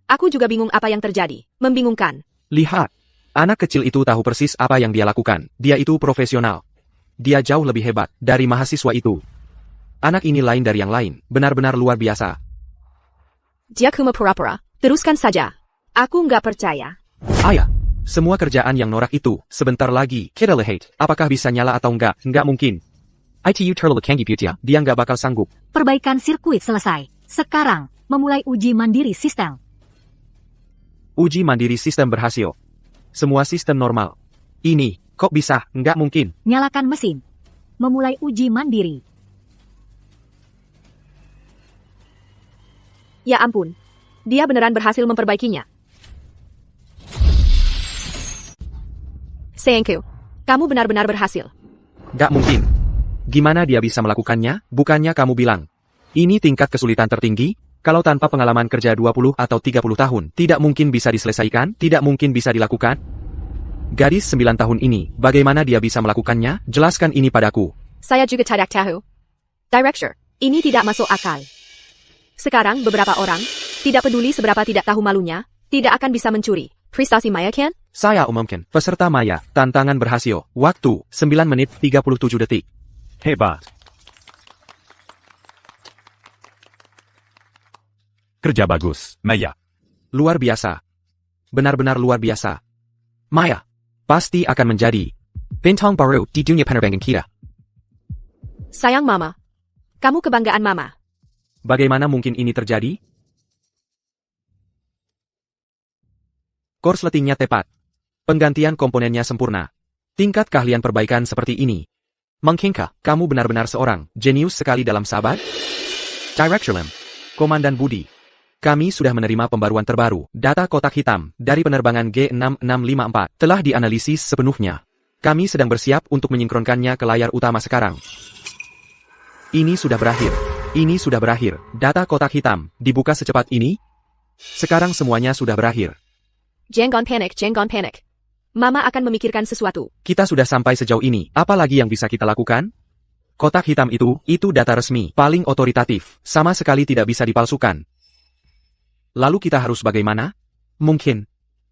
Aku juga bingung apa yang terjadi. Membingungkan. Lihat. Anak kecil itu tahu persis apa yang dia lakukan. Dia itu profesional. Dia jauh lebih hebat dari mahasiswa itu. Anak ini lain dari yang lain. Benar-benar luar biasa. Dia cuma pura-pura. Teruskan saja. Aku nggak percaya. Ayah. Semua kerjaan yang norak itu, sebentar lagi, kita lihat, apakah bisa nyala atau enggak mungkin. ITU Turtle Kangi Putia, dia nggak bakal sanggup. Perbaikan sirkuit selesai. Sekarang, memulai uji mandiri sistem. Uji mandiri sistem berhasil. Semua sistem normal. Ini, kok bisa, nggak mungkin. Nyalakan mesin. Memulai uji mandiri. Ya ampun. Dia beneran berhasil memperbaikinya. Sayangku, kamu benar-benar berhasil. Nggak mungkin. Gimana dia bisa melakukannya? Bukannya kamu bilang. Ini tingkat kesulitan tertinggi? Kalau tanpa pengalaman kerja 20 atau 30 tahun, tidak mungkin bisa diselesaikan, tidak mungkin bisa dilakukan. Gadis 9 tahun ini, bagaimana dia bisa melakukannya? Jelaskan ini padaku. Saya juga tidak tahu. Director, ini tidak masuk akal. Sekarang beberapa orang, tidak peduli seberapa tidak tahu malunya, tidak akan bisa mencuri prestasi Maya kan? Saya umumkan, peserta Maya, tantangan berhasil. Waktu, 9 menit 37 detik. Hebat. Kerja bagus, Maya. Luar biasa. Benar-benar luar biasa. Maya, pasti akan menjadi bintang baru di dunia penerbangan kita. Sayang Mama. Kamu kebanggaan Mama. Bagaimana mungkin ini terjadi? Korsletingnya tepat. Penggantian komponennya sempurna. Tingkat keahlian perbaikan seperti ini. Mungkinkah kamu benar-benar seorang jenius sekali dalam sahabat? Director Lim, Komandan Budi. Kami sudah menerima pembaruan terbaru. Data kotak hitam dari penerbangan G6654 telah dianalisis sepenuhnya. Kami sedang bersiap untuk menyinkronkannya ke layar utama sekarang. Ini sudah berakhir. Ini sudah berakhir. Data kotak hitam dibuka secepat ini. Sekarang semuanya sudah berakhir. Jangan panik. Mama akan memikirkan sesuatu. Kita sudah sampai sejauh ini. Apa lagi yang bisa kita lakukan? Kotak hitam itu data resmi, paling otoritatif, sama sekali tidak bisa dipalsukan. Lalu kita harus bagaimana? Mungkin.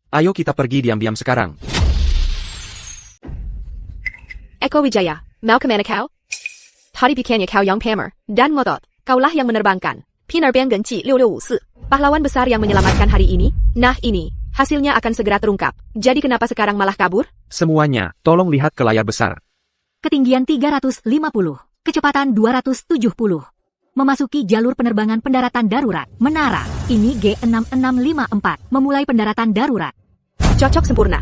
Ayo kita pergi diam-diam sekarang. Eko Wijaya, mau kemana kau? Hari bikinnya kau yang pamer, dan ngotot. Kaulah yang menerbangkan. Penerbangan G6654. Pahlawan besar yang menyelamatkan hari ini. Nah ini, hasilnya akan segera terungkap. Jadi kenapa sekarang malah kabur? Semuanya, tolong lihat ke layar besar. Ketinggian 350. Kecepatan 270. Memasuki jalur penerbangan pendaratan darurat. Menara. Ini G6654. Memulai pendaratan darurat. Cocok sempurna.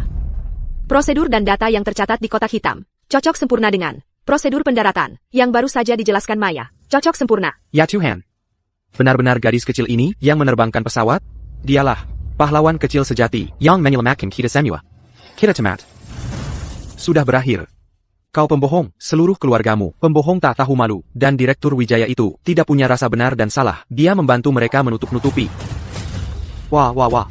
Prosedur dan data yang tercatat di kotak hitam. Cocok sempurna dengan prosedur pendaratan yang baru saja dijelaskan Maya. Cocok sempurna. Ya Tuhan. Benar-benar gadis kecil ini yang menerbangkan pesawat? Dialah pahlawan kecil sejati yang menyelamatkan kita semua. Kita cemat. Sudah berakhir. Kau pembohong, seluruh keluargamu, pembohong tak tahu malu, dan Direktur Wijaya itu tidak punya rasa benar dan salah. Dia membantu mereka menutup-nutupi. Wah.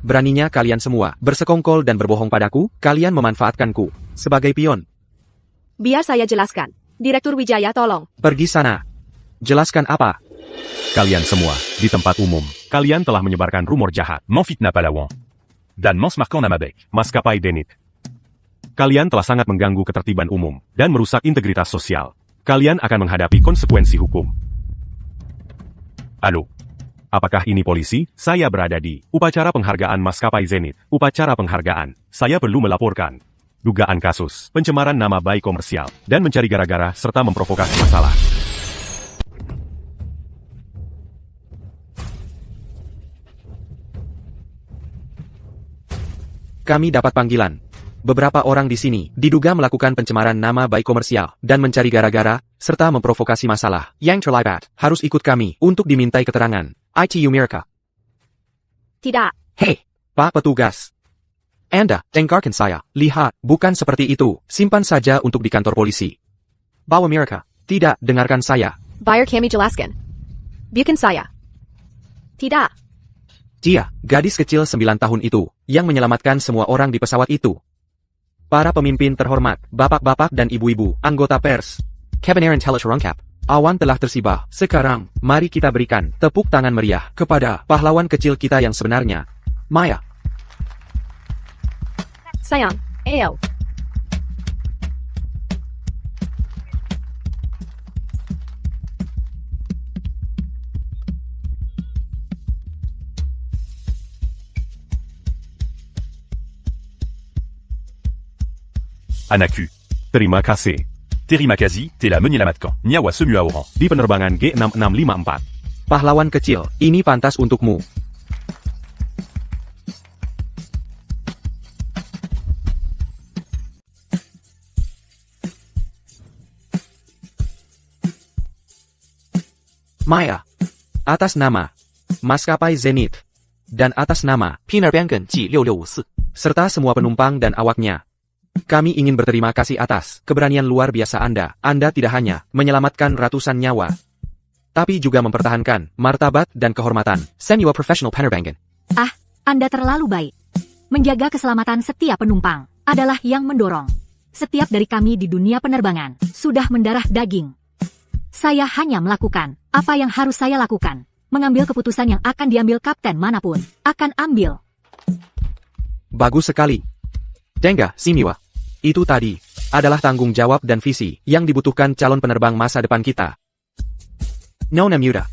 Beraninya kalian semua bersekongkol dan berbohong padaku, kalian memanfaatkanku sebagai pion. Biar saya jelaskan. Direktur Wijaya tolong. Pergi sana. Jelaskan apa? Kalian semua, di tempat umum, kalian telah menyebarkan rumor jahat, memfitnah pahlawan, dan mensmarkan nama baik maskapai Zenit. Kalian telah sangat mengganggu ketertiban umum, dan merusak integritas sosial. Kalian akan menghadapi konsekuensi hukum. Halo. Apakah ini polisi? Saya berada di upacara penghargaan maskapai Zenit. Upacara penghargaan. Saya perlu melaporkan dugaan kasus pencemaran nama baik komersial, dan mencari gara-gara serta memprovokasi masalah. Kami dapat panggilan. Beberapa orang di sini diduga melakukan pencemaran nama baik komersial dan mencari gara-gara, serta memprovokasi masalah. Yang terlibat harus ikut kami untuk dimintai keterangan. ITU Amerika. Tidak. Hei, Pak Petugas. Anda, dengarkan saya. Lihat, bukan seperti itu. Simpan saja untuk di kantor polisi. Bawa Amerika. Tidak, dengarkan saya. Biar kami jelaskan. Biarkan saya. Tidak. Dia, gadis kecil 9 tahun itu, yang menyelamatkan semua orang di pesawat itu. Para pemimpin terhormat, bapak-bapak dan ibu-ibu, anggota pers. Kebenaran telah terungkap. Awan telah tersibah. Sekarang, mari kita berikan tepuk tangan meriah kepada pahlawan kecil kita yang sebenarnya, Maya. Sayang, Ayo. Anaku. Terima kasih. Terry Makazi, Tela Menyelamatkan, Nyawa Semua Orang. Di penerbangan G6654. Pahlawan kecil, ini pantas untukmu. Maya. Atas nama Maskapai Zenith dan atas nama Penerbangan G6654 serta semua penumpang dan awaknya, kami ingin berterima kasih atas keberanian luar biasa Anda. Anda tidak hanya menyelamatkan ratusan nyawa, tapi juga mempertahankan martabat dan kehormatan Semua Professional Penerbangan. Anda terlalu baik. Menjaga keselamatan setiap penumpang adalah yang mendorong. Setiap dari kami di dunia penerbangan sudah mendarah daging. Saya hanya melakukan apa yang harus saya lakukan. Mengambil keputusan yang akan diambil kapten manapun akan ambil. Bagus sekali. Dengga, Simiwa. Itu tadi adalah tanggung jawab dan visi yang dibutuhkan calon penerbang masa depan kita. Nona Muda.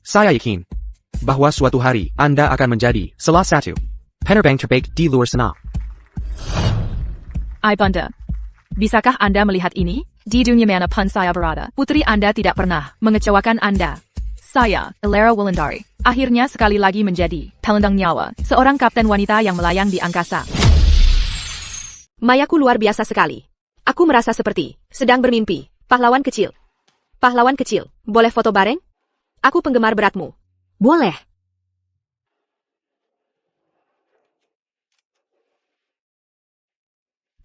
Saya yakin bahwa suatu hari Anda akan menjadi salah satu penerbang terbaik di luar sana. Ibunda. Bisakah Anda melihat ini? Di dunia mana pun saya berada, putri Anda tidak pernah mengecewakan Anda. Saya, Elara Wulandari, akhirnya sekali lagi menjadi pelendang nyawa, seorang kapten wanita yang melayang di angkasa. Mayaku luar biasa sekali. Aku merasa seperti sedang bermimpi. Pahlawan kecil. Pahlawan kecil, boleh foto bareng? Aku penggemar beratmu. Boleh.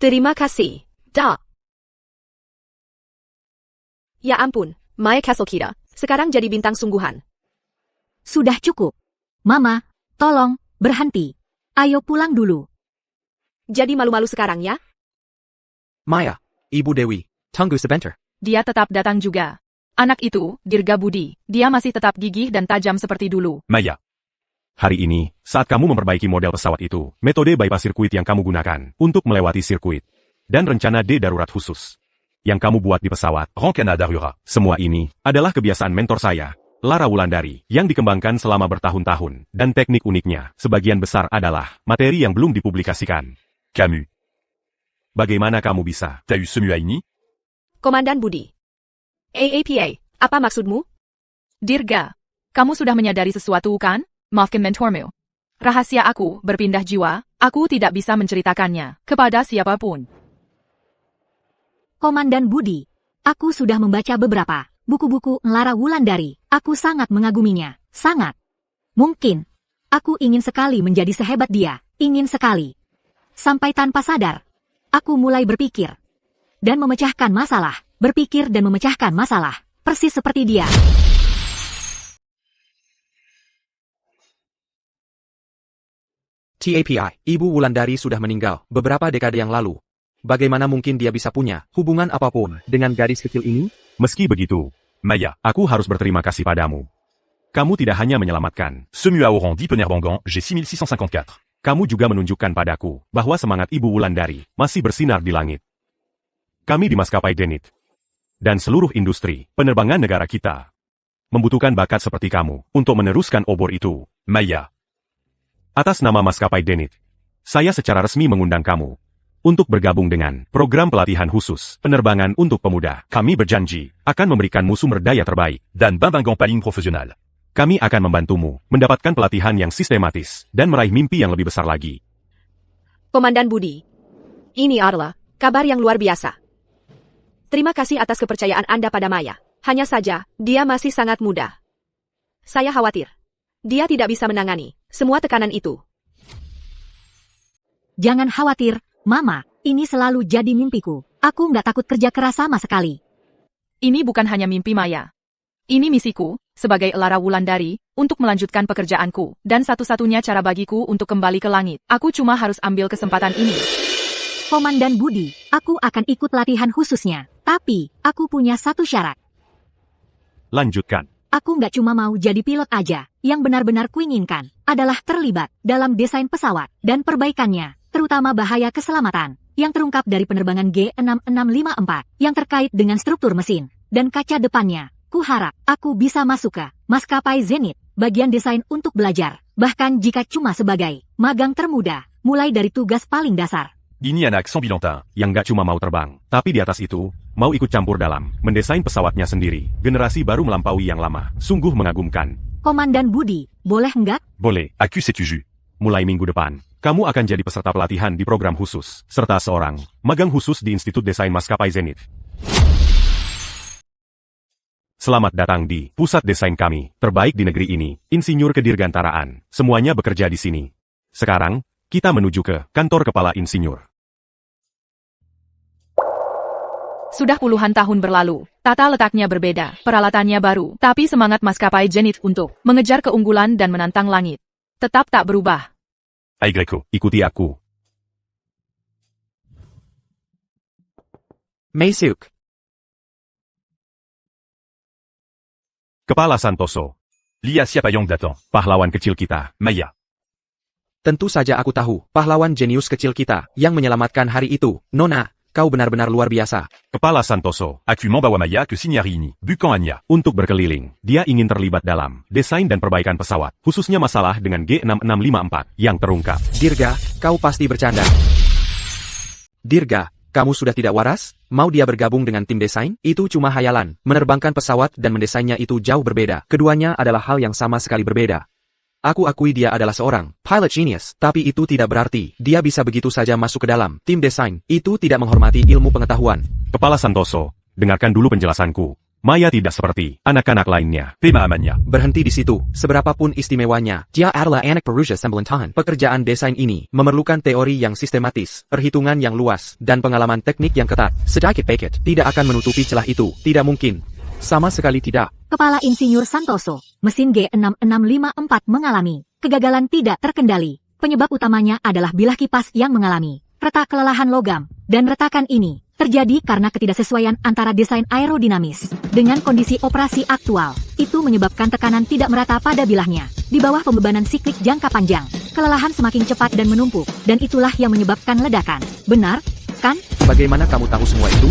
Terima kasih. Da. Ya ampun, Maya Castle kita sekarang jadi bintang sungguhan. Sudah cukup. Mama, tolong, berhenti. Ayo pulang dulu. Jadi malu-malu sekarang ya? Maya, Ibu Dewi, tunggu sebentar. Dia tetap datang juga. Anak itu, Dirga Budi, dia masih tetap gigih dan tajam seperti dulu. Maya. Hari ini, saat kamu memperbaiki model pesawat itu, metode bypass sirkuit yang kamu gunakan untuk melewati sirkuit, dan rencana D darurat khusus yang kamu buat di pesawat, Rancana Darurat. semua ini adalah kebiasaan mentor saya, Lara Wulandari, yang dikembangkan selama bertahun-tahun, dan teknik uniknya, sebagian besar adalah materi yang belum dipublikasikan. Camus. Bagaimana kamu bisa? T'as eu Semua ini? Komandan Budi. AAPA, apa maksudmu? Dirga, kamu sudah menyadari sesuatu kan? Maafkan mentormu. Rahasia aku berpindah jiwa, aku tidak bisa menceritakannya kepada siapapun. Komandan Budi, aku sudah membaca beberapa buku-buku Lara Wulandari. Aku sangat mengaguminya, sangat. Mungkin, aku ingin sekali menjadi sehebat dia, ingin sekali. Sampai tanpa sadar, aku mulai berpikir dan memecahkan masalah, berpikir dan memecahkan masalah, persis seperti dia. TAPI, Ibu Wulandari sudah meninggal beberapa dekade yang lalu. Bagaimana mungkin dia bisa punya hubungan apapun dengan gadis kecil ini? Meski begitu, Maya. aku harus berterima kasih padamu. Kamu tidak hanya menyelamatkan, Semua Orang di Penerbangan G6654. kamu juga menunjukkan padaku bahwa semangat Ibu Wulandari masih bersinar di langit. Kami di Maskapai Zenith dan seluruh industri penerbangan negara kita membutuhkan bakat seperti kamu untuk meneruskan obor itu. Maya. Atas nama Maskapai Zenith, saya secara resmi mengundang kamu untuk bergabung dengan program pelatihan khusus penerbangan untuk pemuda. Kami berjanji akan memberikanmu sumber daya terbaik. Dan Bambangan Paling Profesional. Kami akan membantumu mendapatkan pelatihan yang sistematis dan meraih mimpi yang lebih besar lagi. Komandan Budi. Ini adalah kabar yang luar biasa. Terima kasih atas kepercayaan Anda pada Maya. Hanya saja, dia masih sangat muda. Saya khawatir. Dia tidak bisa menangani semua tekanan itu. Jangan khawatir, Mama, ini selalu jadi mimpiku. Aku nggak takut kerja keras sama sekali. Ini bukan hanya mimpi Maya. Ini misiku, sebagai Lara Wulandari, untuk melanjutkan pekerjaanku, dan satu-satunya cara bagiku untuk kembali ke langit. Aku cuma harus ambil kesempatan ini. Komandan Budi, aku akan ikut latihan khususnya. Tapi, aku punya satu syarat. Lanjutkan. Aku nggak cuma mau jadi pilot aja. Yang benar-benar kuinginkan adalah terlibat dalam desain pesawat dan perbaikannya, terutama bahaya keselamatan yang terungkap dari penerbangan G6654 yang terkait dengan struktur mesin dan kaca depannya. Kuharap aku bisa masuk ke maskapai Zenith, bagian desain untuk belajar, bahkan jika cuma sebagai magang termuda, mulai dari tugas paling dasar. Ini anak sans bilantin. Yang nggak cuma mau terbang, tapi di atas itu, mau ikut campur dalam mendesain pesawatnya sendiri. Generasi baru melampaui yang lama. Sungguh mengagumkan. Komandan Budi, boleh nggak? Boleh, accusez-tu. Mulai minggu depan, kamu akan jadi peserta pelatihan di program khusus, serta seorang magang khusus di Institut Desain Maskapai Zenith. Selamat datang di pusat desain kami, terbaik di negeri ini, insinyur kedirgantaraan. Semuanya bekerja di sini. Sekarang, kita menuju ke kantor kepala insinyur. Sudah puluhan tahun berlalu, tata letaknya berbeda, peralatannya baru, tapi semangat maskapai Zenith untuk mengejar keunggulan dan menantang langit tetap tak berubah. Ai Greco. Ikuti aku. Masuk. Kepala Santoso, Lia siapa yang datang? pahlawan kecil kita. Maya. Tentu saja aku tahu, pahlawan jenius kecil kita, yang menyelamatkan hari itu. Nona, kau benar-benar luar biasa. Kepala Santoso, Aku membawa Maya ke siniari ini. Bukan Anya. untuk berkeliling, dia ingin terlibat dalam desain dan perbaikan pesawat, khususnya masalah dengan G6654 yang terungkap. Dirga, kau pasti bercanda. Dirga, kamu sudah tidak waras? Mau dia bergabung dengan tim desain? Itu cuma hayalan. Menerbangkan pesawat dan mendesainnya itu jauh berbeda. Keduanya adalah hal yang sama sekali berbeda. Aku akui dia adalah seorang pilot genius, tapi itu tidak berarti dia bisa begitu saja masuk ke dalam tim desain. Itu tidak menghormati ilmu pengetahuan. Kepala Santoso, dengarkan dulu penjelasanku. Maya tidak seperti anak-anak lainnya. Tema Amanya. Berhenti di situ. Seberapapun istimewanya, dia adalah anak Perusia Semblantahan. Pekerjaan desain ini memerlukan teori yang sistematis, perhitungan yang luas, dan pengalaman teknik yang ketat. Sedikit Beckett tidak akan menutupi celah itu. Tidak mungkin. Sama sekali tidak. Kepala Insinyur Santoso, mesin G6654 mengalami kegagalan tidak terkendali. Penyebab utamanya adalah bilah kipas yang mengalami retak kelelahan logam, dan retakan ini terjadi karena ketidaksesuaian antara desain aerodinamis dengan kondisi operasi aktual. Itu menyebabkan tekanan tidak merata pada bilahnya. Di bawah pembebanan siklik jangka panjang, kelelahan semakin cepat dan menumpuk, dan itulah yang menyebabkan ledakan. Benar, kan? Bagaimana kamu tahu semua itu?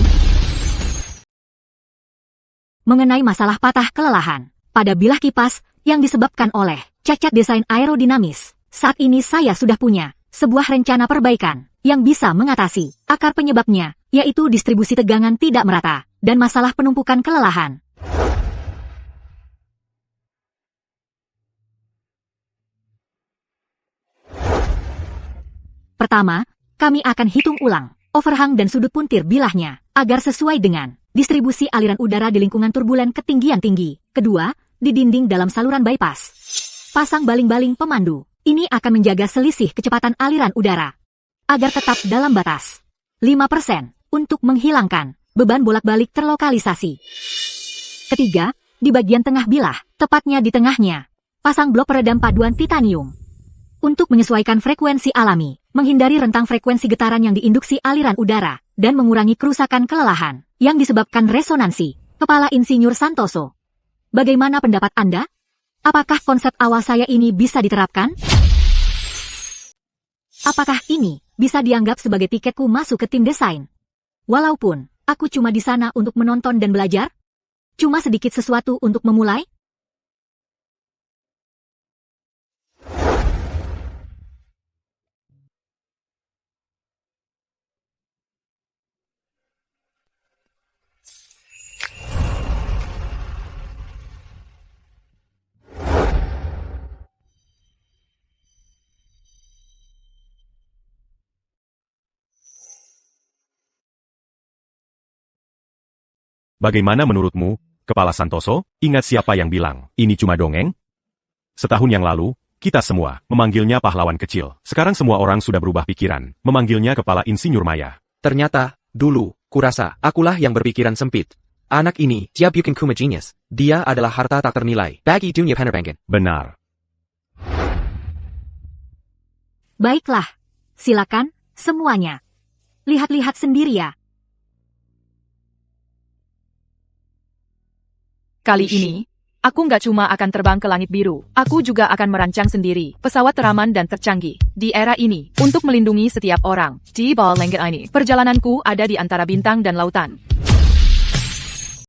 Mengenai masalah patah kelelahan pada bilah kipas yang disebabkan oleh cacat desain aerodinamis. Saat ini saya sudah punya sebuah rencana perbaikan yang bisa mengatasi akar penyebabnya, yaitu distribusi tegangan tidak merata dan masalah penumpukan kelelahan. Pertama, kami akan hitung ulang overhang dan sudut puntir bilahnya agar sesuai dengan distribusi aliran udara di lingkungan turbulen ketinggian tinggi. Kedua, di dinding dalam saluran bypass. Pasang baling-baling pemandu. Ini akan menjaga selisih kecepatan aliran udara agar tetap dalam batas. 5% untuk menghilangkan beban bolak-balik terlokalisasi. Ketiga, di bagian tengah bilah, tepatnya di tengahnya, pasang blok peredam paduan titanium. Untuk menyesuaikan frekuensi alami, menghindari rentang frekuensi getaran yang diinduksi aliran udara, dan mengurangi kerusakan kelelahan yang disebabkan resonansi. Kepala Insinyur Santoso, bagaimana pendapat Anda? Apakah konsep awal saya ini bisa diterapkan? Apakah ini bisa dianggap sebagai tiketku masuk ke tim desain? Walaupun aku cuma di sana untuk menonton dan belajar, cuma sedikit sesuatu untuk memulai? Bagaimana menurutmu, Kepala Santoso? Ingat siapa yang bilang, ini cuma dongeng? Setahun yang lalu, kita semua memanggilnya pahlawan kecil. Sekarang semua orang sudah berubah pikiran, memanggilnya Kepala Insinyur Maya. Ternyata, dulu, kurasa, akulah yang berpikiran sempit. Anak ini, dia bukan cuma genius. Dia adalah harta tak ternilai bagi dunia penerbangan. Benar. Baiklah, silakan, semuanya. Lihat-lihat sendiri ya. Kali ini, aku nggak cuma akan terbang ke langit biru, aku juga akan merancang sendiri pesawat teraman dan tercanggih di era ini untuk melindungi setiap orang. Di bawah langit ini, perjalananku ada di antara bintang dan lautan.